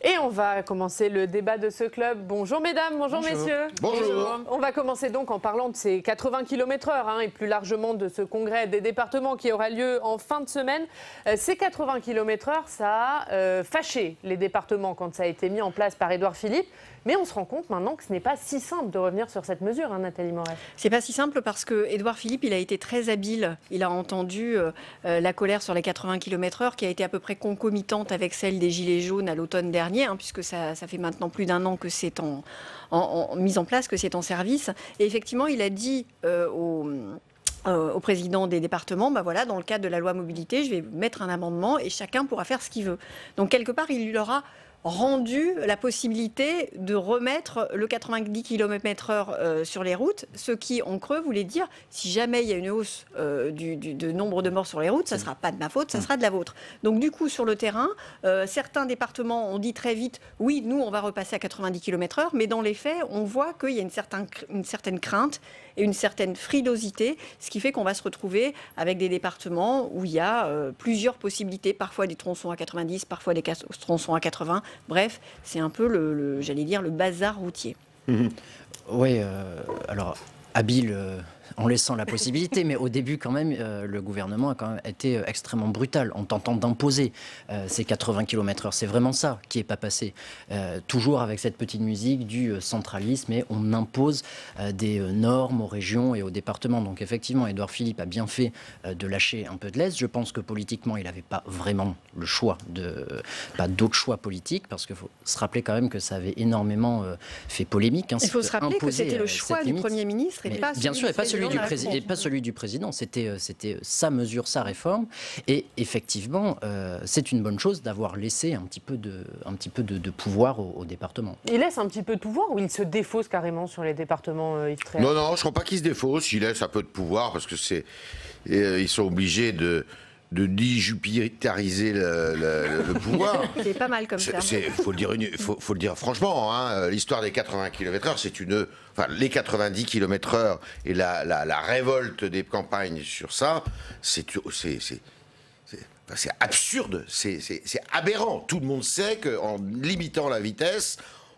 S1: Et on va commencer le débat de ce club. Bonjour mesdames, bonjour messieurs.
S15: Bonjour.
S1: On va commencer donc en parlant de ces 80 km/h et plus largement de ce congrès des départements qui aura lieu en fin de semaine. Ces 80 km/h, ça a fâché les départements quand ça a été mis en place par Édouard Philippe. Mais on se rend compte maintenant que ce n'est pas si simple de revenir sur cette mesure, Nathalie Morel.
S3: C'est pas si simple parce que Édouard Philippe, il a été très habile. Il a entendu la colère sur les 80 km/h qui a été à peu près concomitante avec celle des Gilets jaunes à l'automne dernier, puisque ça fait maintenant plus d'1 an que c'est en mise en place, que c'est en service. Et effectivement, il a dit au président des départements, dans le cadre de la loi mobilité, je vais mettre un amendement et chacun pourra faire ce qu'il veut. Donc quelque part, il leur a rendu la possibilité de remettre le 90 km/h sur les routes, ce qui, en creux, voulait dire, si jamais il y a une hausse de nombre de morts sur les routes, ça ne sera pas de ma faute, ça sera de la vôtre. Donc du coup, sur le terrain, certains départements ont dit très vite, oui, nous, on va repasser à 90 km/h, mais dans les faits, on voit qu'il y a une certaine crainte et une certaine frilosité, ce qui fait qu'on va se retrouver avec des départements où il y a plusieurs possibilités, parfois des tronçons à 90, parfois des tronçons à 80,
S15: Bref, c'est un peu j'allais dire, le bazar routier.
S16: Oui, alors habile en laissant la possibilité, mais au début quand même, le gouvernement a quand même été extrêmement brutal en tentant d'imposer ces 80 km/h. C'est vraiment ça qui n'est pas passé. Toujours avec cette petite musique du centralisme, et on impose des normes aux régions et aux départements. Donc effectivement, Édouard Philippe a bien fait de lâcher un peu de l'Est. Je pense que politiquement, il n'avait pas vraiment le choix, pas d'autre choix politique, parce qu'il faut se rappeler quand même que ça avait énormément fait polémique.
S15: Il faut se rappeler que c'était le choix du Premier ministre et pas
S16: bien sûr, et pas celui du président. C'était sa mesure, sa réforme. Et effectivement, c'est une bonne chose d'avoir laissé un petit peu de pouvoir au département.
S1: Il laisse un petit peu de pouvoir ou il se défausse carrément sur les départements, Yves Tréhard?
S17: Non, je ne crois pas qu'il se défausse. Il laisse un peu de pouvoir parce que ils sont obligés de déjupitériser le pouvoir.
S15: C'est pas mal comme ça.
S17: Faut le dire franchement, hein, l'histoire des 80 km/h, les 90 km/h et la révolte des campagnes sur ça, c'est absurde, c'est aberrant. Tout le monde sait qu'en limitant la vitesse,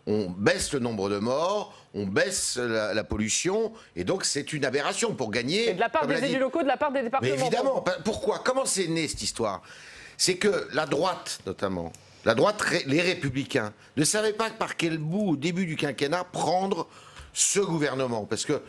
S17: on baisse le nombre de morts, on baisse la pollution, et donc c'est une aberration pour gagner.
S1: Et de la part des élus locaux, de la part des départements.
S17: Mais évidemment, pourquoi? Comment c'est né cette histoire? C'est que la droite, notamment, les Républicains, ne savaient pas par quel bout, au début du quinquennat, prendre ce gouvernement. Parce que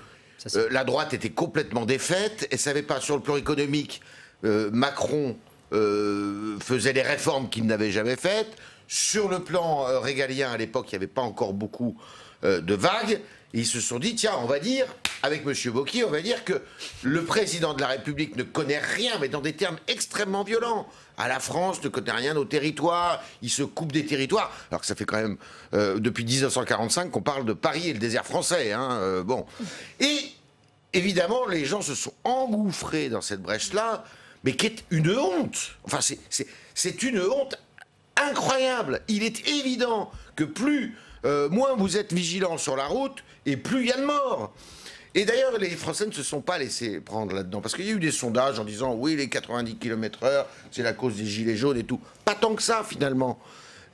S17: la droite était complètement défaite, et ne savait pas, sur le plan économique, Macron faisait les réformes qu'il n'avait jamais faites. Sur le plan régalien, à l'époque, il n'y avait pas encore beaucoup de vagues. Et ils se sont dit, tiens, on va dire, avec M. Wauquiez, on va dire que le président de la République ne connaît rien, mais dans des termes extrêmement violents. À la France, ne connaît rien aux territoires, il se coupe des territoires. Alors que ça fait quand même, depuis 1945, qu'on parle de Paris et le désert français. Hein, bon. Et évidemment, les gens se sont engouffrés dans cette brèche-là, mais qui est une honte. Enfin, c'est une honte incroyable. Il est évident que moins vous êtes vigilants sur la route, et plus il y a de morts. Et d'ailleurs, les Français ne se sont pas laissés prendre là-dedans. Parce qu'il y a eu des sondages en disant, oui, les 90 km/h, c'est la cause des gilets jaunes et tout. Pas tant que ça, finalement.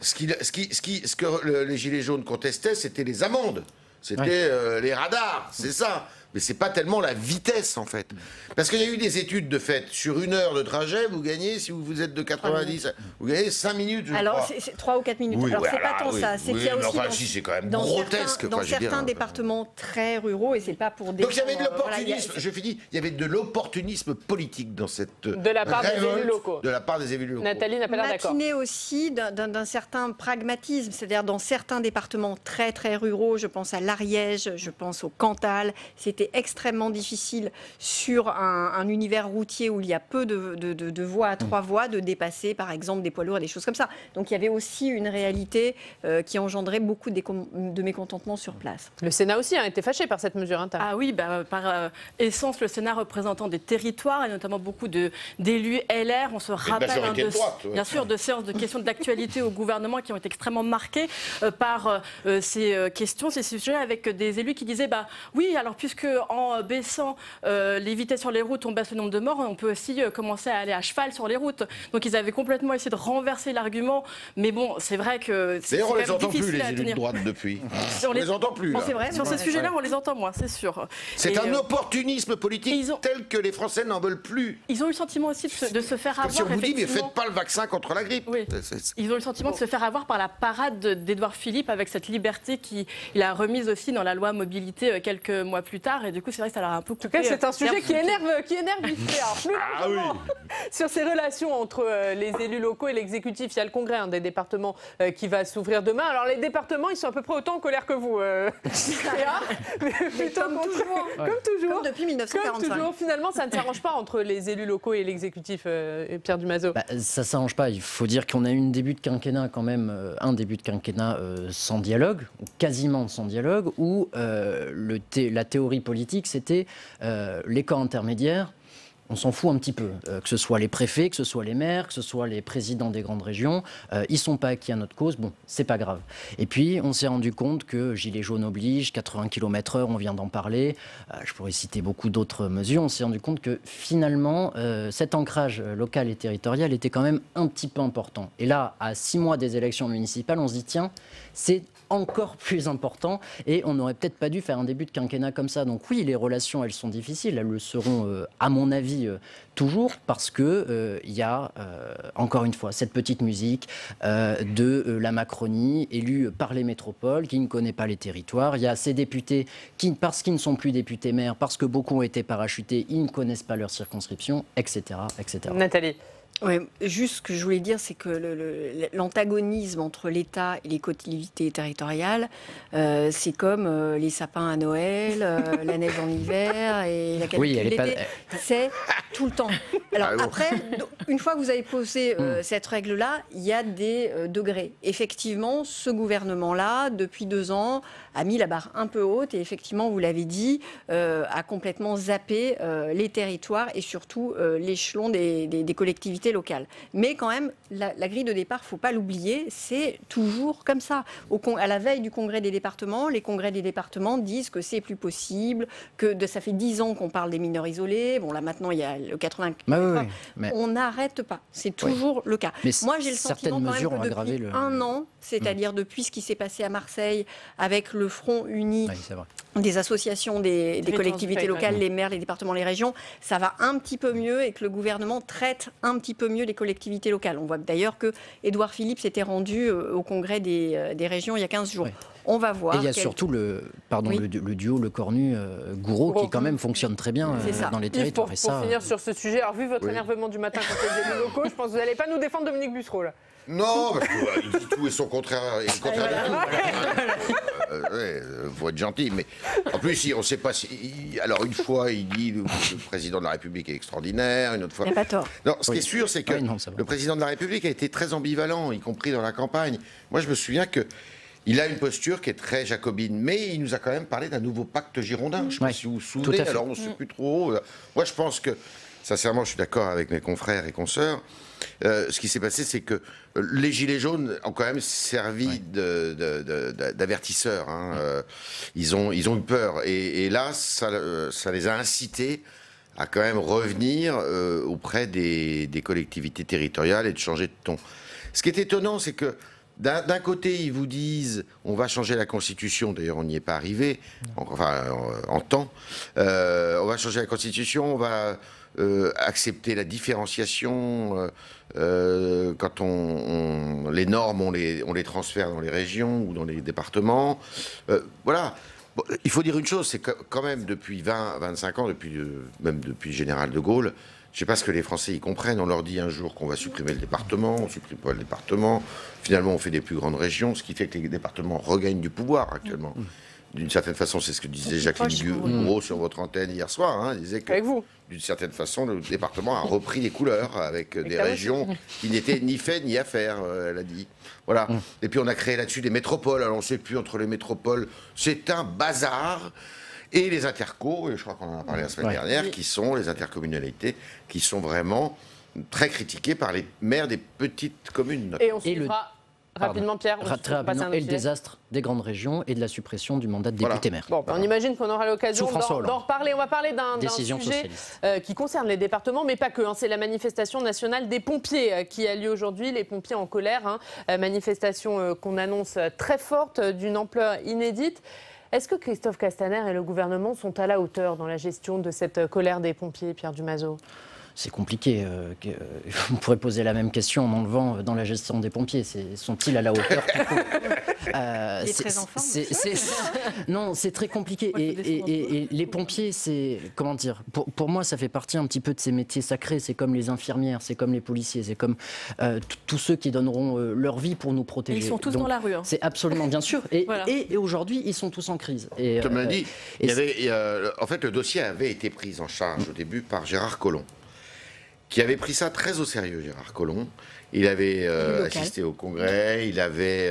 S17: Ce que les gilets jaunes contestaient, c'était les amendes. C'était les radars, c'est ça. Mais c'est pas tellement la vitesse, en fait. Parce qu'il y a eu des études de fait. Sur 1 heure de trajet, vous gagnez, si vous êtes de 90, vous gagnez 5 minutes, je
S15: Alors,
S17: crois.
S15: c'est 3 ou 4 minutes.
S17: Oui,
S15: alors, c'est pas tant ça. C'est qu'il y a aussi
S17: c'est quand même grotesque.
S15: Dans certains départements très ruraux, et c'est pas pour des...
S17: Donc il y avait de l'opportunisme, je finis, il y avait de l'opportunisme politique dans cette
S1: de la part des élus locaux.
S17: De la part des élus locaux.
S1: Nathalie n'a pas l'air d'accord.
S15: Matiné aussi d'un certain pragmatisme, c'est-à-dire dans certains départements très très ruraux, je pense à l'Ariège, je pense au Cantal, c'était extrêmement difficile sur un univers routier où il y a peu de voies à 3 voies, de dépasser par exemple des poids lourds et des choses comme ça. Donc il y avait aussi une réalité qui engendrait beaucoup de mécontentement sur place.
S1: Le Sénat aussi a été fâché par cette mesure.
S3: Ah oui, par essence, le Sénat représentant des territoires et notamment beaucoup d'élus LR. On se rappelle bien sûr de séances de questions d'actualité au gouvernement qui ont été extrêmement marquées par ces questions, ces sujets, avec des élus qui disaient oui, alors puisque en baissant les vitesses sur les routes, on baisse le nombre de morts, on peut aussi commencer à aller à cheval sur les routes. Donc ils avaient complètement essayé de renverser l'argument, mais bon, c'est vrai que c'est
S17: d'ailleurs, on les entend
S3: difficile
S17: plus, les
S3: à
S17: élus
S3: tenir.
S17: de droite, depuis. On les entend plus.
S3: Bon, c'est vrai, sur ces sujets-là, on les entend moins, c'est sûr.
S17: C'est un opportunisme politique tel que les Français n'en veulent plus.
S3: Ils ont eu le sentiment aussi de se faire avoir.
S17: Comme si on vous dit, mais faites pas le vaccin contre la grippe.
S3: Oui. Ils ont eu le sentiment de se faire avoir par la parade d'Édouard Philippe avec cette liberté qu'il a remise aussi dans la loi mobilité quelques mois plus tard. Et du coup, c'est vrai que ça leur a un peu coupé.
S1: En tout cas, c'est un sujet qui énerve Yves Tréhard. Sur ces relations entre les élus locaux et l'exécutif, il y a le congrès des départements qui va s'ouvrir demain. Alors les départements, ils sont à peu près autant en colère que vous, mais
S15: comme toujours. Comme depuis 1945.
S1: Comme toujours, finalement, ça ne s'arrange pas entre les élus locaux et l'exécutif, Pierre Dumazeau.
S16: Ça ne s'arrange pas. Il faut dire qu'on a eu un début de quinquennat sans dialogue, ou quasiment sans dialogue, où la théorie politique, c'était les corps intermédiaires on s'en fout un petit peu. Que ce soit les préfets, que ce soit les maires, que ce soit les présidents des grandes régions, ils ne sont pas acquis à notre cause, bon, c'est pas grave. Et puis, on s'est rendu compte que Gilets jaunes oblige, 80 km/h, on vient d'en parler, je pourrais citer beaucoup d'autres mesures, on s'est rendu compte que finalement, cet ancrage local et territorial était quand même un petit peu important. Et là, à 6 mois des élections municipales, on se dit, tiens, c'est encore plus important et on n'aurait peut-être pas dû faire un début de quinquennat comme ça. Donc oui, les relations, elles sont difficiles, elles le seront, à mon avis, toujours, parce que il y a, encore une fois, cette petite musique de la Macronie, élue par les métropoles, qui ne connaît pas les territoires. Il y a ces députés qui, parce qu'ils ne sont plus députés maires, parce que beaucoup ont été parachutés, ils ne connaissent pas leur circonscription, etc., etc.
S1: Nathalie.
S15: Oui, juste ce que je voulais dire, c'est que l'antagonisme entre l'État et les collectivités territoriales, c'est comme les sapins à Noël, la neige en hiver et la canicule l'été. C'est tout le temps. Alors après, une fois que vous avez posé cette règle-là, il y a des degrés. Effectivement, ce gouvernement-là, depuis 2 ans, a mis la barre un peu haute et effectivement, vous l'avez dit, a complètement zappé les territoires et surtout l'échelon des collectivités locales. Mais quand même, la grille de départ, il ne faut pas l'oublier, c'est toujours comme ça. À la veille du congrès des départements, les congrès des départements disent que c'est plus possible, que ça fait 10 ans qu'on parle des mineurs isolés. Bon, là maintenant, il y a le 80.
S16: Mais
S15: on n'arrête pas. C'est toujours le cas.
S16: Mais
S15: moi, j'ai le sentiment quand même que depuis un an, c'est-à-dire depuis ce qui s'est passé à Marseille avec le Front uni des associations des collectivités locales, les maires, les départements, les régions, ça va un petit peu mieux et que le gouvernement traite un petit peu mieux les collectivités locales. On voit d'ailleurs que Édouard Philippe s'était rendu au congrès des régions il y a 15 jours. On va voir.
S16: Et il y a surtout le duo Le Cornu-Gouraud qui quand même fonctionne très bien dans les territoires.
S1: Pour finir sur ce sujet, alors vu votre énervement du matin contre les élus locaux, je pense que vous n'allez pas nous défendre Dominique Bussereau là.
S17: Non, parce qu'il dit tout et son contraire, et le contraire de tout. Faut être gentil, mais en plus, on ne sait pas si. Alors, une fois, il dit le président de la République est extraordinaire, une autre fois.
S15: Il n'y a pas tort.
S17: Non, ce qui est sûr, c'est que le président de la République a été très ambivalent, y compris dans la campagne. Moi, je me souviens que. Il a une posture qui est très jacobine, mais il nous a quand même parlé d'un nouveau pacte girondin. Je ne sais pas si vous vous souvenez, alors on ne sait plus trop. Moi, je pense que, sincèrement, je suis d'accord avec mes confrères et consoeurs. Ce qui s'est passé, c'est que les Gilets jaunes ont quand même servi d'avertisseurs. Ils ont eu peur. Et là, ça les a incités à quand même revenir auprès des collectivités territoriales et de changer de ton. Ce qui est étonnant, c'est que d'un côté, ils vous disent on va changer la Constitution, d'ailleurs on n'y est pas arrivé, en temps, on va changer la Constitution, on va accepter la différenciation, quand les normes, on les transfère dans les régions ou dans les départements. Voilà. Bon, il faut dire une chose, c'est que quand même depuis 20-25 ans, même depuis le général de Gaulle, je ne sais pas ce que les Français y comprennent. On leur dit un jour qu'on va supprimer le département, on ne supprime pas le département. Finalement, on fait des plus grandes régions, ce qui fait que les départements regagnent du pouvoir actuellement. D'une certaine façon, c'est ce que disait Jacqueline Gouraud sur votre antenne hier soir. Il disait que, d'une certaine façon, le département a repris les couleurs avec des régions qui n'étaient ni faites ni à faire, elle a dit. Voilà. Et puis on a créé là-dessus des métropoles. Alors on ne sait plus entre les métropoles. C'est un bazar. Et les intercos, et je crois qu'on en a parlé la semaine dernière, qui sont les intercommunalités, qui sont vraiment très critiquées par les maires des petites communes.
S1: Et on suivra rapidement, Pierre.
S16: Très rapidement, et le désastre des grandes régions et de la suppression du mandat de député maire.
S1: Bon, on imagine qu'on aura l'occasion d'en reparler. On va parler d'un sujet qui concerne les départements, mais pas que. C'est la manifestation nationale des pompiers qui a lieu aujourd'hui. Les pompiers en colère. Manifestation qu'on annonce très forte, d'une ampleur inédite. Est-ce que Christophe Castaner et le gouvernement sont à la hauteur dans la gestion de cette colère des pompiers, Pierre Dumazeau ?
S16: C'est compliqué. On pourrait poser la même question en enlevant dans la gestion des pompiers. Sont-ils à la hauteur
S15: Il est très en forme.
S16: Non, c'est très compliqué. Et les pompiers, c'est... Comment dire ? Pour moi, ça fait partie un petit peu de ces métiers sacrés. C'est comme les infirmières, c'est comme les policiers, c'est comme tous ceux qui donneront leur vie pour nous protéger.
S3: Et ils sont tous dans la rue.
S16: C'est absolument bien sûr. Et aujourd'hui, ils sont tous en crise.
S17: Comme l'a dit, en fait, le dossier avait été pris en charge au début par Gérard Collomb, qui avait pris ça très au sérieux, Gérard Collomb. Il avait assisté au congrès, il avait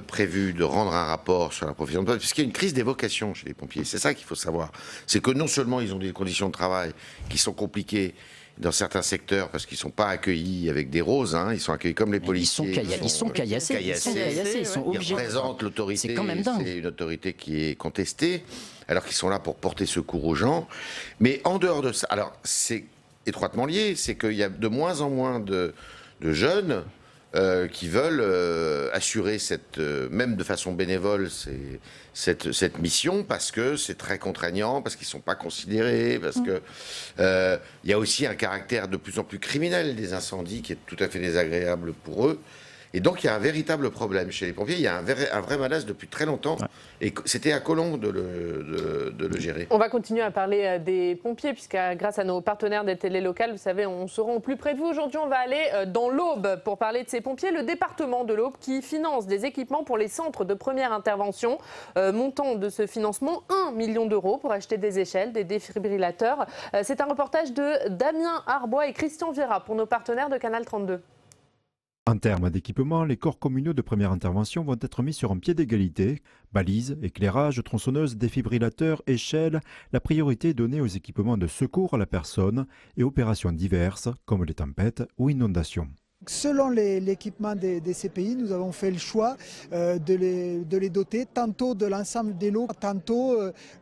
S17: prévu de rendre un rapport sur la profession de pompier, puisqu'il y a une crise des vocations chez les pompiers. C'est ça qu'il faut savoir. C'est que non seulement ils ont des conditions de travail qui sont compliquées dans certains secteurs parce qu'ils ne sont pas accueillis avec des roses, ils sont accueillis comme les policiers.
S16: Ils sont caillassés. Ils sont obligés.
S17: Ils représentent l'autorité.
S16: C'est quand même dingue.
S17: C'est une autorité qui est contestée, alors qu'ils sont là pour porter secours aux gens. Mais en dehors de ça, alors c'est étroitement lié, c'est qu'il y a de moins en moins de jeunes qui veulent assurer même de façon bénévole cette mission, parce que c'est très contraignant, parce qu'ils ne sont pas considérés, parce que il y a aussi un caractère de plus en plus criminel des incendies qui est tout à fait désagréable pour eux. Et donc il y a un véritable problème chez les pompiers, il y a un vrai malaise depuis très longtemps, et c'était à Colomb de le gérer.
S1: On va continuer à parler des pompiers, puisque grâce à nos partenaires des télés locales, vous savez, on sera au plus près de vous. Aujourd'hui, on va aller dans l'Aube pour parler de ces pompiers, le département de l'Aube qui finance des équipements pour les centres de première intervention. Montant de ce financement, 1 million d'euros pour acheter des échelles, des défibrillateurs. C'est un reportage de Damien Arbois et Christian Viera pour nos partenaires de Canal 32.
S18: En termes d'équipement, les corps communaux de première intervention vont être mis sur un pied d'égalité. Balises, éclairage, tronçonneuses, défibrillateurs, échelles. La priorité est donnée aux équipements de secours à la personne et opérations diverses comme les tempêtes ou inondations.
S19: Selon l'équipement des CPI, nous avons fait le choix de les doter tantôt de l'ensemble des lots, tantôt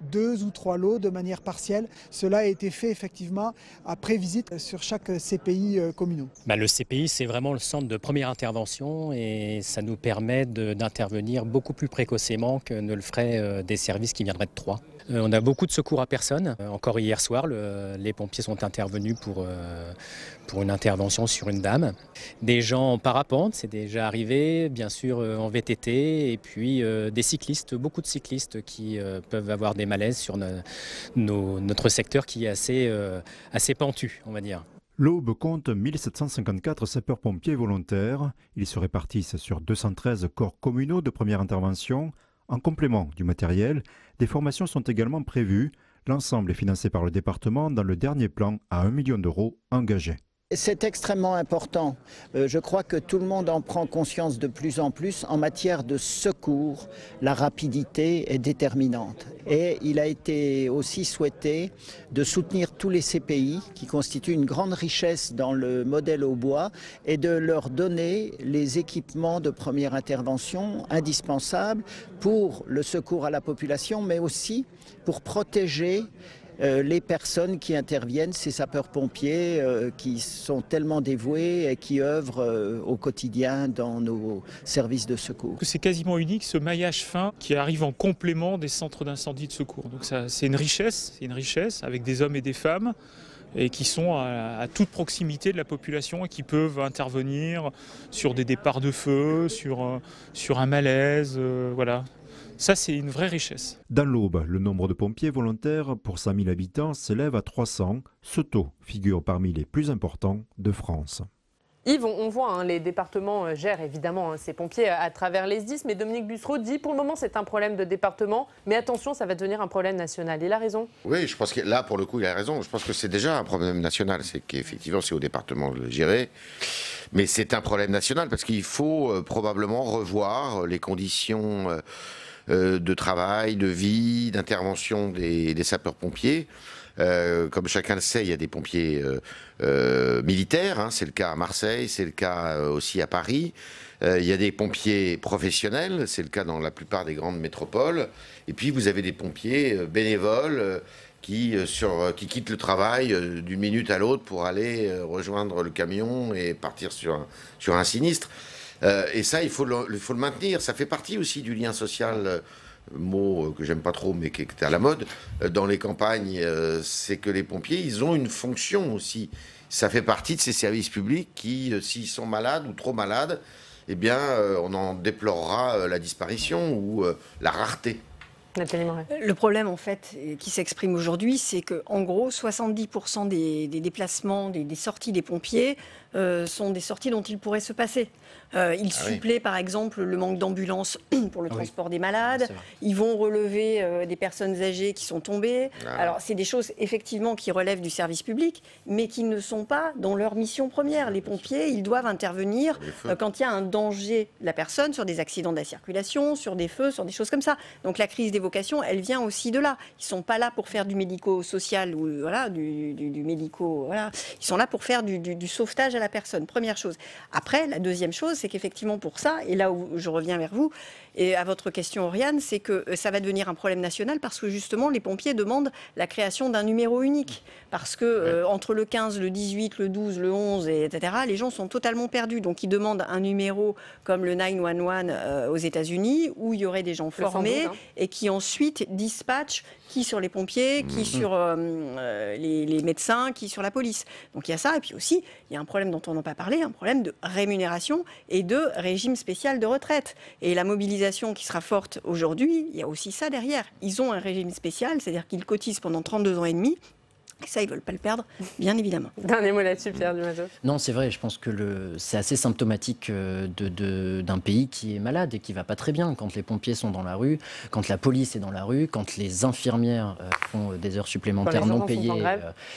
S19: 2 ou 3 lots de manière partielle. Cela a été fait effectivement après visite sur chaque CPI communaux.
S20: Le CPI, c'est vraiment le centre de première intervention et ça nous permet d'intervenir beaucoup plus précocement que ne le feraient des services qui viendraient de Troyes. On a beaucoup de secours à personne. Encore hier soir, les pompiers sont intervenus pour une intervention sur une dame. Des gens en parapente, c'est déjà arrivé, bien sûr en VTT, et puis des cyclistes, beaucoup de cyclistes qui peuvent avoir des malaises sur notre secteur qui est assez pentu, on va dire.
S18: L'Aube compte 1754 sapeurs-pompiers volontaires. Ils se répartissent sur 213 corps communaux de première intervention. En complément du matériel, des formations sont également prévues. L'ensemble est financé par le département dans le dernier plan à 1 million d'euros engagés.
S21: C'est extrêmement important. Je crois que tout le monde en prend conscience de plus en plus. En matière de secours, la rapidité est déterminante. Et il a été aussi souhaité de soutenir tous les CPI qui constituent une grande richesse dans le modèle au bois et de leur donner les équipements de première intervention indispensables pour le secours à la population, mais aussi pour protéger les personnes qui interviennent, ces sapeurs-pompiers qui sont tellement dévoués et qui œuvrent au quotidien dans nos services de secours.
S22: C'est quasiment unique ce maillage fin qui arrive en complément des centres d'incendie de secours. Donc c'est une richesse avec des hommes et des femmes et qui sont à toute proximité de la population et qui peuvent intervenir sur des départs de feu, sur un malaise, voilà. Ça, c'est une vraie richesse.
S18: Dans l'Aube, le nombre de pompiers volontaires pour 100 000 habitants s'élève à 300. Ce taux figure parmi les plus importants de France.
S1: Yves, on voit, les départements gèrent évidemment ces pompiers à travers les SDIS, mais Dominique Bussereau dit pour le moment c'est un problème de département, mais attention, ça va devenir un problème national. Il a raison?
S17: Oui, je pense que là, pour le coup, il a raison. Je pense que c'est déjà un problème national. C'est qu'effectivement, c'est au département de le gérer. Mais c'est un problème national parce qu'il faut probablement revoir les conditions de travail, de vie, d'intervention des sapeurs-pompiers. Comme chacun le sait, il y a des pompiers militaires, c'est le cas à Marseille, c'est le cas aussi à Paris. Il y a des pompiers professionnels, c'est le cas dans la plupart des grandes métropoles. Et puis vous avez des pompiers bénévoles qui quittent le travail d'une minute à l'autre pour aller rejoindre le camion et partir sur un sinistre. Et ça, il faut le maintenir. Ça fait partie aussi du lien social, mot que j'aime pas trop, mais qui est à la mode dans les campagnes. C'est que les pompiers, ils ont une fonction aussi. Ça fait partie de ces services publics qui, s'ils sont malades ou trop malades, eh bien, on en déplorera la disparition ou la rareté.
S15: Le problème, en fait, qui s'exprime aujourd'hui, c'est qu'en gros, 70% des déplacements, des sorties des pompiers sont des sorties dont il pourrait se passer. Ils suppléent par exemple le manque d'ambulances pour le transport des malades. Ils vont relever des personnes âgées qui sont tombées. Alors c'est des choses effectivement qui relèvent du service public, mais qui ne sont pas dans leur mission première. Les pompiers, ils doivent intervenir quand il y a un danger de la personne, sur des accidents de la circulation, sur des feux, sur des choses comme ça. Donc la crise des vocations, elle vient aussi de là. Ils ne sont pas là pour faire du médico-social ou du médico. Voilà. Ils sont là pour faire du sauvetage à la personne. Première chose. Après, la deuxième chose, c'est qu'effectivement pour ça, et là où je reviens vers vous, et à votre question, Oriane, c'est que ça va devenir un problème national parce que justement, les pompiers demandent la création d'un numéro unique. Parce que entre le 15, le 18, le 12, le 11, etc., les gens sont totalement perdus. Donc, ils demandent un numéro comme le 911 aux États-Unis, où il y aurait des gens formés et qui ensuite dispatchent qui sur les pompiers, qui sur les médecins, qui sur la police. Donc, il y a ça. Et puis aussi, il y a un problème dont on n'a pas parlé, un problème de rémunération et de régime spécial de retraite. Et la mobilisation qui sera forte aujourd'hui, il y a aussi ça derrière. Ils ont un régime spécial, c'est-à-dire qu'ils cotisent pendant 32 ans et demi. Et ça, ils ne veulent pas le perdre, bien évidemment.
S1: Dernier mot là-dessus, Pierre Dumazeau.
S16: Non, c'est vrai, je pense que c'est assez symptomatique d'un pays qui est malade et qui ne va pas très bien. Quand les pompiers sont dans la rue, quand la police est dans la rue, quand les infirmières font des heures supplémentaires non payées,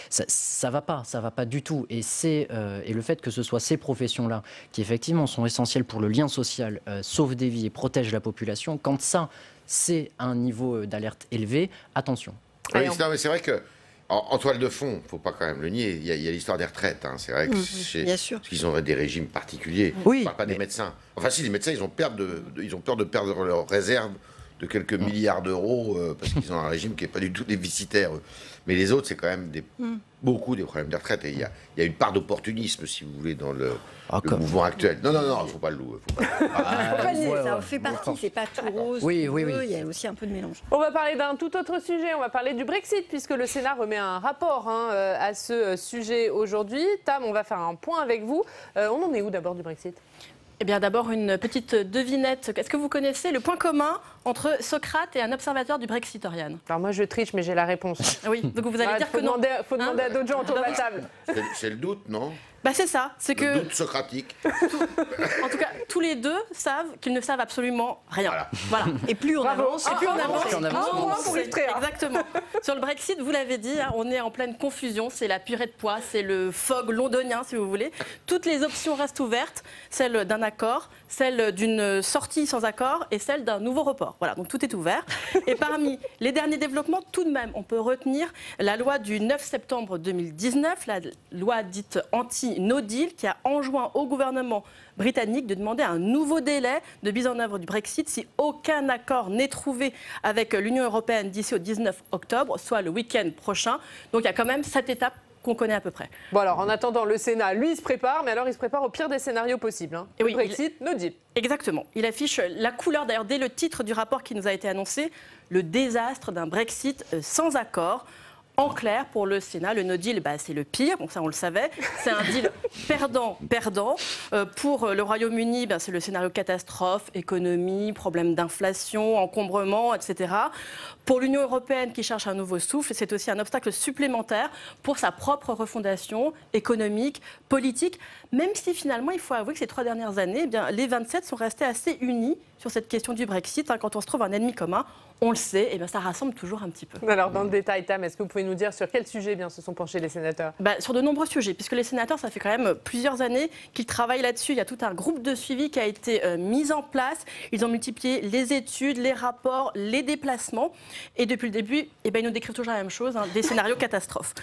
S16: ça ne va pas du tout. Et le fait que ce soit ces professions-là qui effectivement sont essentielles pour le lien social, sauvent des vies et protègent la population, quand ça, c'est un niveau d'alerte élevé, attention.
S17: Oui, non, mais c'est vrai que en toile de fond, il ne faut pas quand même le nier, il y a l'histoire des retraites. Hein. C'est vrai que parce qu'ils ont des régimes particuliers. On ne parle pas des médecins. Enfin si, les médecins, ils ont peur de perdre leurs réserves de quelques milliards d'euros parce qu'ils ont un régime qui n'est pas du tout déficitaire. Mais les autres, c'est quand même beaucoup des problèmes de retraite. Et il y a une part d'opportunisme, si vous voulez, dans le mouvement actuel. Non, il ne faut pas le louer.
S15: Ça fait partie, c'est pas tout rose.
S16: Oui.
S15: Il y a aussi un peu de mélange.
S1: On va parler d'un tout autre sujet. On va parler du Brexit, puisque le Sénat remet un rapport à ce sujet aujourd'hui. Tam, on va faire un point avec vous. On en est où d'abord du Brexit ?
S3: Eh bien, d'abord, une petite devinette. Est-ce que vous connaissez le point commun entre Socrate et un observateur du Brexit, Oriane ?
S1: Alors moi, je triche, mais j'ai la réponse.
S3: Oui, donc vous allez dire que non.
S1: Il faut demander à d'autres gens autour de la table.
S17: C'est le doute, non ?
S3: C'est ça. C'est
S17: le doute socratique.
S3: En tout cas, tous les deux savent qu'ils ne savent absolument rien. Voilà.
S15: Et plus on avance,
S3: et plus on avance.
S1: Exactement.
S3: Sur le Brexit, vous l'avez dit, on est en pleine confusion. C'est la purée de pois, c'est le fog londonien, si vous voulez. Toutes les options restent ouvertes. Celle d'un accord, celle d'une sortie sans accord et celle d'un nouveau report. Voilà, donc tout est ouvert. Et parmi les derniers développements, tout de même, on peut retenir la loi du 9 septembre 2019, la loi dite anti-no deal, qui a enjoint au gouvernement britannique de demander un nouveau délai de mise en œuvre du Brexit si aucun accord n'est trouvé avec l'Union européenne d'ici au 19 octobre, soit le week-end prochain. Donc il y a quand même cette étape qu'on connaît à peu près.
S1: Bon alors, en attendant, le Sénat, lui, il se prépare, mais alors il se prépare au pire des scénarios possibles.
S3: Et oui,
S1: Brexit, no deal.
S3: Exactement. Il affiche la couleur, d'ailleurs, dès le titre du rapport qui nous a été annoncé, le désastre d'un Brexit sans accord. En clair, pour le Sénat, le no deal, c'est le pire, donc ça on le savait. C'est un deal perdant-perdant. Pour le Royaume-Uni, c'est le scénario catastrophe, économie, problème d'inflation, encombrement, etc. Pour l'Union européenne qui cherche un nouveau souffle, c'est aussi un obstacle supplémentaire pour sa propre refondation économique, politique, même si finalement, il faut avouer que ces 3 dernières années, les 27 sont restés assez unis sur cette question du Brexit. Quand on se trouve un ennemi commun, on le sait, ça rassemble toujours un petit peu.
S1: Alors, dans le détail, Tam, est-ce que vous pouvez nous dire sur quel sujet se sont penchés les sénateurs ?
S3: Sur de nombreux sujets, puisque les sénateurs, ça fait quand même plusieurs années qu'ils travaillent là-dessus. Il y a tout un groupe de suivi qui a été mis en place. Ils ont multiplié les études, les rapports, les déplacements. Et depuis le début, ils nous décrivent toujours la même chose, des scénarios catastrophes.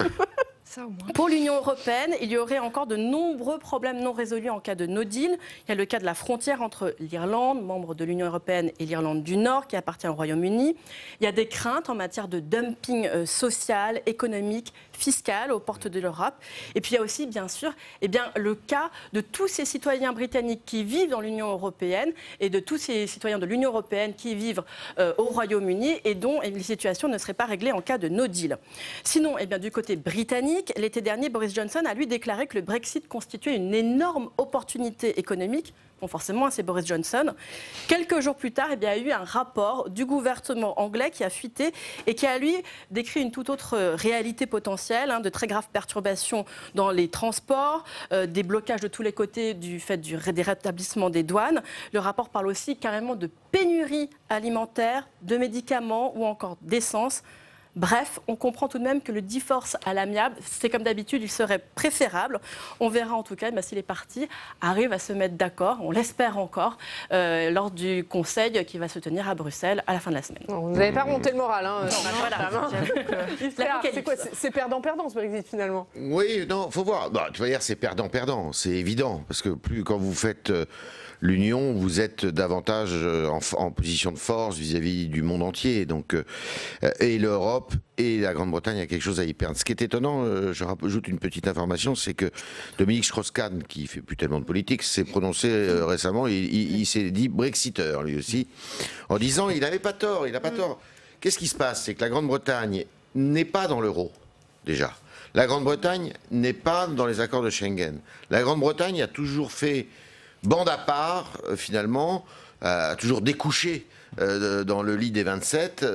S3: Pour l'Union européenne, il y aurait encore de nombreux problèmes non résolus en cas de no deal. Il y a le cas de la frontière entre l'Irlande, membre de l'Union européenne, et l'Irlande du Nord, qui appartient au Royaume-Uni. Il y a des craintes en matière de dumping social, économique, fiscal aux portes de l'Europe. Et puis il y a aussi, bien sûr, le cas de tous ces citoyens britanniques qui vivent dans l'Union européenne et de tous ces citoyens de l'Union européenne qui vivent au Royaume-Uni et dont les situations ne seraient pas réglées en cas de no deal. Sinon, du côté britannique, Britannique, l'été dernier, Boris Johnson a lui déclaré que le Brexit constituait une énorme opportunité économique. Bon, forcément, c'est Boris Johnson. Quelques jours plus tard, il y a eu un rapport du gouvernement anglais qui a fuité et qui a, lui, décrit une toute autre réalité potentielle, de très graves perturbations dans les transports, des blocages de tous les côtés du fait des rétablissements des douanes. Le rapport parle aussi carrément de pénurie alimentaire, de médicaments ou encore d'essence. Bref, on comprend tout de même que le divorce à l'amiable, c'est comme d'habitude, il serait préférable. On verra en tout cas si les partis arrivent à se mettre d'accord, on l'espère encore, lors du Conseil qui va se tenir à Bruxelles à la fin de la semaine.
S1: Vous n'avez pas remonté le moral,
S3: C'est
S1: quoi, c'est perdant-perdant ce Brexit finalement?
S17: Oui, non, faut voir. Bah, de toute manière, c'est perdant-perdant, c'est évident, parce que plus quand vous faites l'Union, vous êtes davantage en position de force vis-à-vis du monde entier. Donc, et l'Europe et la Grande-Bretagne a quelque chose à y perdre. Ce qui est étonnant, je rajoute une petite information, c'est que Dominique Strauss-Kahn, qui fait plus tellement de politique, s'est prononcé récemment. Il s'est dit Brexiteur lui aussi, en disant il n'avait pas tort, il n'a pas tort. Qu'est-ce qui se passe? C'est que la Grande-Bretagne n'est pas dans l'euro déjà. La Grande-Bretagne n'est pas dans les accords de Schengen. La Grande-Bretagne a toujours fait bande à part, finalement, a toujours découché dans le lit des 27.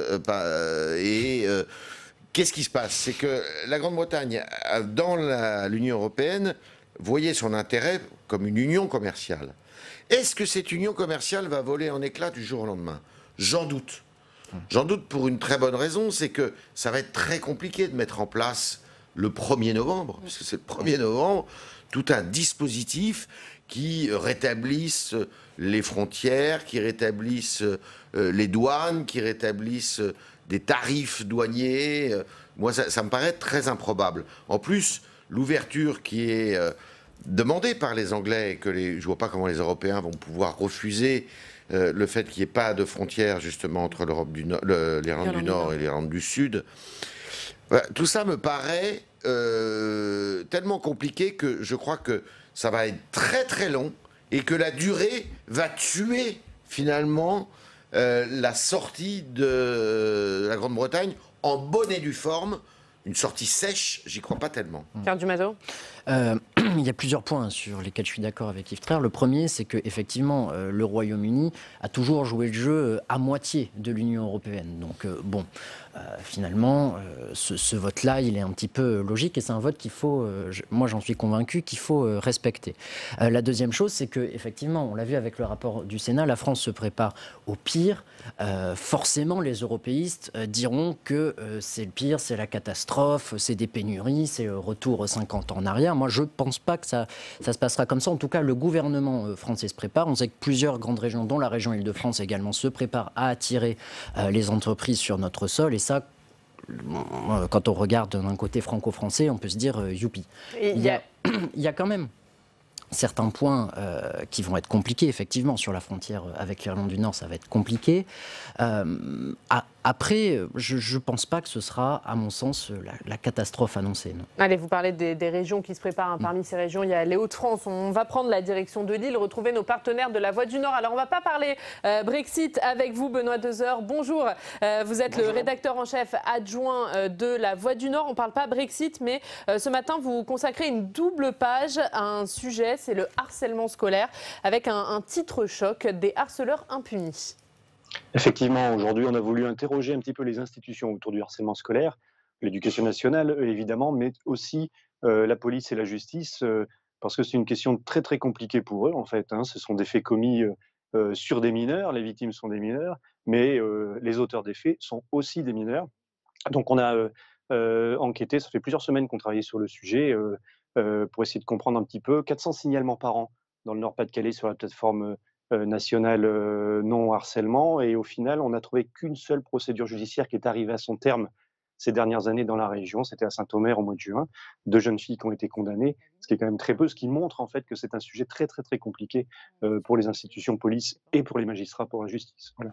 S17: Qu'est-ce qui se passe? C'est que la Grande-Bretagne, dans l'Union européenne, voyait son intérêt comme une union commerciale. Est-ce que cette union commerciale va voler en éclats du jour au lendemain? J'en doute. J'en doute pour une très bonne raison, c'est que ça va être très compliqué de mettre en place le 1er novembre, puisque c'est le 1er novembre, tout un dispositif qui rétablissent les frontières, qui rétablissent les douanes, qui rétablissent des tarifs douaniers. Moi, ça me paraît très improbable. En plus, l'ouverture qui est demandée par les Anglais, et que je ne vois pas comment les Européens vont pouvoir refuser le fait qu'il n'y ait pas de frontière justement entre l'Irlande du Nord et l'Irlande du Sud. Tout ça me paraît tellement compliqué que je crois que ça va être très très long et que la durée va tuer finalement la sortie de la Grande-Bretagne en bonne et due forme. Une sortie sèche, j'y crois pas tellement.
S1: Pierre Dumazo.
S16: Il y a plusieurs points sur lesquels je suis d'accord avec Yves Traire. Le premier, c'est qu'effectivement, le Royaume-Uni a toujours joué le jeu à moitié de l'Union européenne. Donc, finalement, ce vote-là, il est un petit peu logique et c'est un vote qu'il faut, moi j'en suis convaincu, qu'il faut respecter. La deuxième chose, c'est qu'effectivement, on l'a vu avec le rapport du Sénat, la France se prépare au pire. Forcément, les européistes diront que c'est le pire, c'est la catastrophe, c'est des pénuries, c'est retour 50 ans en arrière. Moi, je ne pense pas que ça se passera comme ça. En tout cas, le gouvernement français se prépare. On sait que plusieurs grandes régions, dont la région Île-de-France également, se préparent à attirer les entreprises sur notre sol. Et ça, quand on regarde d'un côté franco-français, on peut se dire youpi. Il y a quand même certains points qui vont être compliqués, effectivement, sur la frontière avec l'Irlande du Nord, ça va être compliqué. Après, je ne pense pas que ce sera, à mon sens, la catastrophe annoncée. Non.
S1: Allez, vous parlez des régions qui se préparent. Parmi ces régions, il y a les Hauts-de-France. On va prendre la direction de Lille, retrouver nos partenaires de la Voix du Nord. Alors, on ne va pas parler Brexit avec vous, Benoît Deuzeur. Bonjour. Vous êtes le rédacteur en chef adjoint de la Voix du Nord. On ne parle pas Brexit, mais ce matin, vous consacrez une double page à un sujet, c'est le harcèlement scolaire, avec un titre choc, des harceleurs impunis.
S4: Effectivement, aujourd'hui, on a voulu interroger un petit peu les institutions autour du harcèlement scolaire, l'éducation nationale, évidemment, mais aussi la police et la justice, parce que c'est une question très, très compliquée pour eux, en fait. Ce sont des faits commis sur des mineurs, les victimes sont des mineurs, mais les auteurs des faits sont aussi des mineurs. Donc, on a enquêté, ça fait plusieurs semaines qu'on travaille sur le sujet, pour essayer de comprendre un petit peu. 400 signalements par an dans le Nord-Pas-de-Calais sur la plateforme national non-harcèlement, et au final, on n'a trouvé qu'une seule procédure judiciaire qui est arrivée à son terme ces dernières années dans la région. C'était à Saint-Omer au mois de juin. 2 jeunes filles qui ont été condamnées, ce qui est quand même très peu, ce qui montre en fait que c'est un sujet très très très compliqué pour les institutions police et pour les magistrats, pour la justice. Voilà.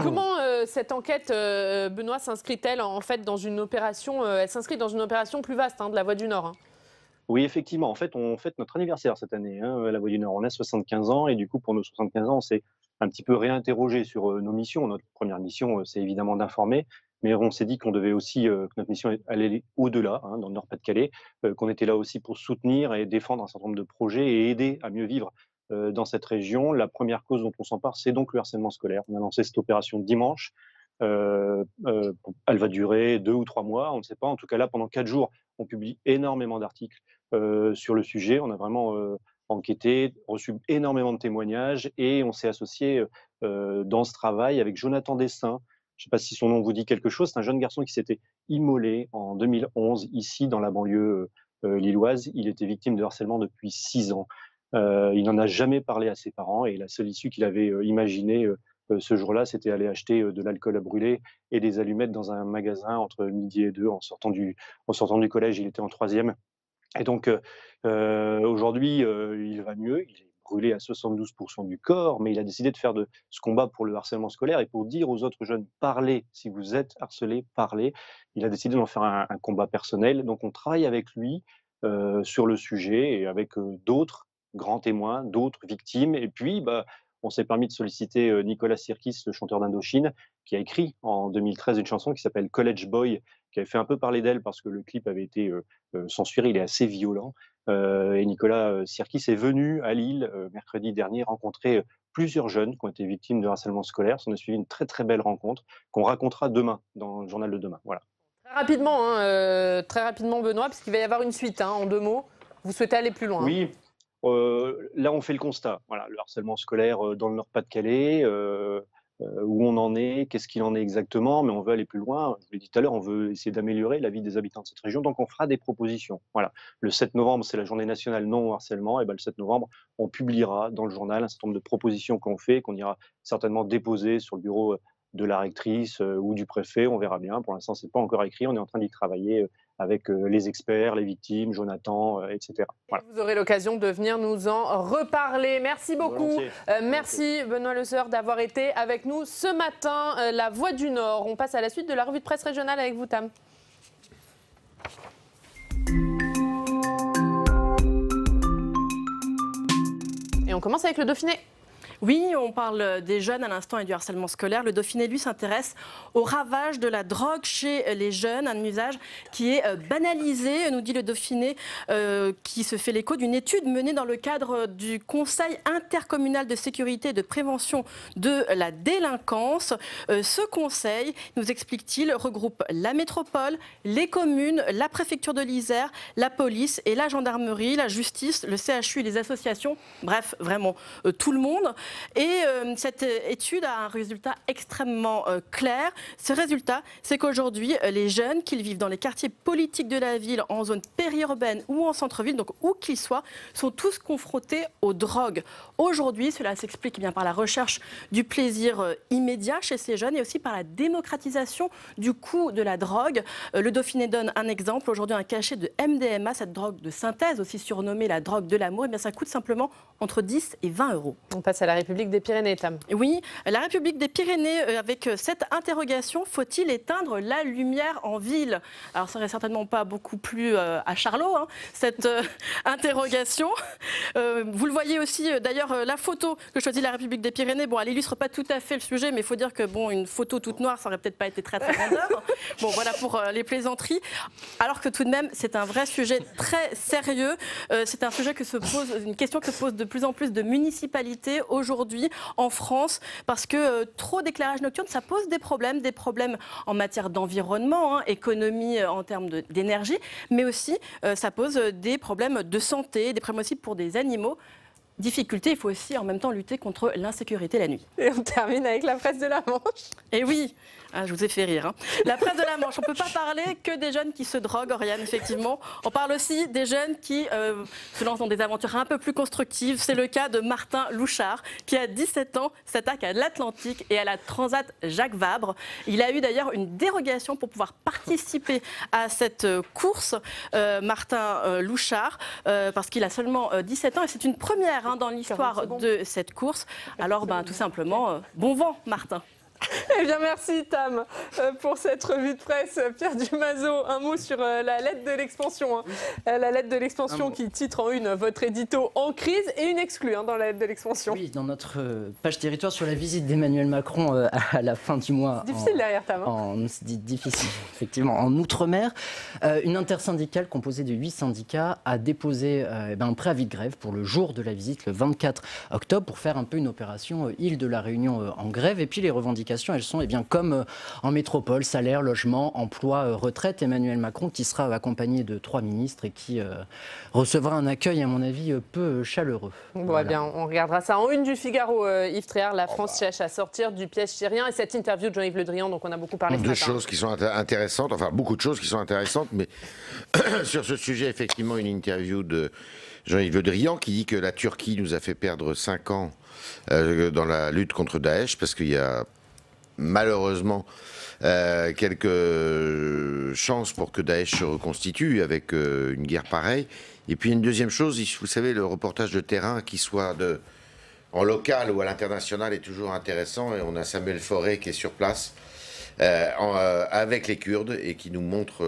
S1: Comment cette enquête, Benoît, s'inscrit-elle en fait dans une opération elle s'inscrit dans une opération plus vaste de la Voix du Nord.
S4: Oui, effectivement. En fait, on fête notre anniversaire cette année, la Voix du Nord. On a 75 ans et du coup, pour nos 75 ans, on s'est un petit peu réinterrogé sur nos missions. Notre première mission, c'est évidemment d'informer, mais on s'est dit qu'on devait aussi, que notre mission allait au-delà, hein, dans le Nord-Pas-de-Calais, qu'on était là aussi pour soutenir et défendre un certain nombre de projets et aider à mieux vivre dans cette région. La première cause dont on s'empare, c'est donc le harcèlement scolaire. On a lancé cette opération dimanche. Elle va durer 2 ou 3 mois, on ne sait pas. En tout cas, là, pendant 4 jours, on publie énormément d'articles sur le sujet. On a vraiment enquêté, reçu énormément de témoignages et on s'est associé dans ce travail avec Jonathan Dessin. Je ne sais pas si son nom vous dit quelque chose. C'est un jeune garçon qui s'était immolé en 2011 ici dans la banlieue lilloise. Il était victime de harcèlement depuis 6 ans. Il n'en a jamais parlé à ses parents et la seule issue qu'il avait imaginée ce jour-là, c'était aller acheter de l'alcool à brûler et des allumettes dans un magasin entre midi et 2 en sortant du collège. Il était en 3e. Et donc aujourd'hui, il va mieux. Il est brûlé à 72% du corps, mais il a décidé de faire de ce combat pour le harcèlement scolaire et pour dire aux autres jeunes, parlez, si vous êtes harcelé, parlez. Il a décidé d'en faire un combat personnel. Donc on travaille avec lui sur le sujet et avec d'autres grands témoins, d'autres victimes. Et puis, on s'est permis de solliciter Nicolas Sirkis, le chanteur d'Indochine, qui a écrit en 2013 une chanson qui s'appelle College Boy, qui avait fait un peu parler d'elle parce que le clip avait été censuré, il est assez violent. Et Nicolas Sirkis est venu à Lille mercredi dernier rencontrer plusieurs jeunes qui ont été victimes de harcèlement scolaire. Ça en a suivi une très très belle rencontre qu'on racontera demain dans le journal de demain. Voilà.
S1: Très rapidement Benoît, puisqu'il va y avoir une suite, hein, en 2 mots. Vous souhaitez aller plus loin?
S4: Oui. Là, on fait le constat. Voilà, le harcèlement scolaire dans le Nord-Pas-de-Calais, où on en est, qu'est-ce qu'il en est exactement, mais on veut aller plus loin. Je l'ai dit tout à l'heure, on veut essayer d'améliorer la vie des habitants de cette région, donc on fera des propositions. Voilà. Le 7 novembre, c'est la journée nationale non au harcèlement, et le 7 novembre, on publiera dans le journal un certain nombre de propositions qu'on fait, qu'on ira certainement déposer sur le bureau de la rectrice ou du préfet, on verra bien. Pour l'instant, c'est pas encore écrit, on est en train d'y travailler avec les experts, les victimes, Jonathan, etc. Voilà.
S1: Vous aurez l'occasion de venir nous en reparler. Merci beaucoup. Merci Benoît Le Sueur d'avoir été avec nous ce matin. La Voix du Nord. On passe à la suite de la revue de presse régionale avec vous, Tam. Et on commence avec le Dauphiné.
S3: Oui, on parle des jeunes à l'instant et du harcèlement scolaire. Le Dauphiné, lui, s'intéresse au ravage de la drogue chez les jeunes, un usage qui est banalisé, nous dit le Dauphiné, qui se fait l'écho d'une étude menée dans le cadre du Conseil intercommunal de sécurité et de prévention de la délinquance. Ce conseil, nous explique-t-il, regroupe la métropole, les communes, la préfecture de l'Isère, la police et la gendarmerie, la justice, le CHU et les associations, bref, vraiment tout le monde. Et cette étude a un résultat extrêmement clair. Ce résultat, c'est qu'aujourd'hui, les jeunes, qu'ils vivent dans les quartiers politiques de la ville, en zone périurbaine ou en centre-ville, donc où qu'ils soient, sont tous confrontés aux drogues. Aujourd'hui, cela s'explique bien par la recherche du plaisir immédiat chez ces jeunes et aussi par la démocratisation du coût de la drogue. Le Dauphiné donne un exemple. Aujourd'hui, un cachet de MDMA, cette drogue de synthèse, aussi surnommée la drogue de l'amour, eh bien, ça coûte simplement entre 10 et 20 euros.
S1: On passe à la République des Pyrénées, Tam.
S3: Oui, la République des Pyrénées, avec cette interrogation, faut-il éteindre la lumière en ville? Alors, ça n'aurait certainement pas beaucoup plu à Charlot, hein, cette interrogation. Vous le voyez aussi, d'ailleurs, la photo que choisit la République des Pyrénées, bon, elle illustre pas tout à fait le sujet, mais il faut dire que bon, une photo toute noire, ça aurait peut-être pas été très très vendeur. Bon, voilà pour les plaisanteries. Alors que tout de même, c'est un vrai sujet très sérieux. C'est un sujet une question que se pose de plus en plus de municipalités aujourd'hui en France, parce que trop d'éclairage nocturne, ça pose des problèmes en matière d'environnement, hein, économie en termes d'énergie, mais aussi ça pose des problèmes de santé, des problèmes aussi pour des animaux. Difficulté, il faut aussi en même temps lutter contre l'insécurité la nuit.
S1: Et on termine avec la presse de la Manche.
S3: Et oui, je vous ai fait rire. Hein. La presse de la Manche, on ne peut pas parler que des jeunes qui se droguent, Oriane, effectivement. On parle aussi des jeunes qui se lancent dans des aventures un peu plus constructives. C'est le cas de Martin Louchard, qui a 17 ans, s'attaque à l'Atlantique et à la Transat Jacques Vabre. Il a eu d'ailleurs une dérogation pour pouvoir participer à cette course, Martin Louchard, parce qu'il a seulement 17 ans et c'est une première dans l'histoire de cette course. Alors, tout simplement, bon vent, Martin.
S1: Eh bien, merci Tam pour cette revue de presse. Pierre Dumazot, un mot sur la lettre de l'expansion. La lettre de l'expansion qui titre en une votre édito en crise et une exclue dans la lettre de l'expansion.
S16: Oui, dans notre page territoire sur la visite d'Emmanuel Macron à la fin du mois.
S1: C'est difficile derrière Tam.
S16: C'est difficile, effectivement. En Outre-mer, une intersyndicale composée de 8 syndicats a déposé un préavis de grève pour le jour de la visite, le 24 octobre, pour faire un peu une opération île de la Réunion en grève. Et puis les revendications, elles sont comme en métropole, salaire, logement, emploi, retraite. Emmanuel Macron qui sera accompagné de 3 ministres et qui recevra un accueil, à mon avis, peu chaleureux.
S1: Bon, voilà. Bien, on regardera ça. En une du Figaro, Yves Tréhard, la France cherche à sortir du piège syrien. Et cette interview de Jean-Yves Le Drian, donc on a beaucoup parlé ce matin.
S17: Deux choses qui sont intéressantes, enfin beaucoup de choses qui sont intéressantes, mais sur ce sujet, effectivement, une interview de Jean-Yves Le Drian qui dit que la Turquie nous a fait perdre 5 ans dans la lutte contre Daesh, parce qu'il y a malheureusement quelques chances pour que Daesh se reconstitue avec une guerre pareille. Et puis une deuxième chose, vous savez, le reportage de terrain, qui soit en local ou à l'international, est toujours intéressant. Et on a Samuel Fauré qui est sur place avec les Kurdes et qui nous montre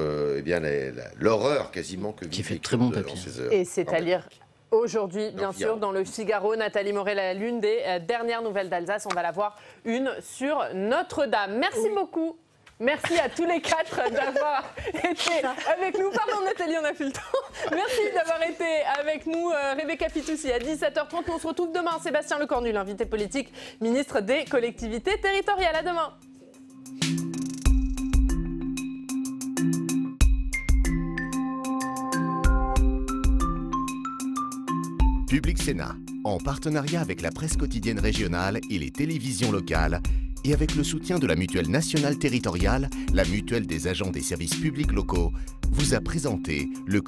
S17: l'horreur quasiment que vivent les Kurdes dans ces heures.
S1: Et c'est à lire aujourd'hui, bien sûr, dans le Figaro. Nathalie Morel, l'une des dernières nouvelles d'Alsace. On va la voir une sur Notre-Dame. Merci beaucoup. Merci à tous les 4 d'avoir été avec nous. Pardon Nathalie, on a plus le temps. Merci d'avoir été avec nous. Rebecca Fitoussi à 17h30. On se retrouve demain. Sébastien Lecornu, l'invité politique, ministre des collectivités territoriales. À demain.
S11: Public Sénat, en partenariat avec la presse quotidienne régionale et les télévisions locales, et avec le soutien de la Mutuelle nationale territoriale, la mutuelle des agents des services publics locaux, vous a présenté le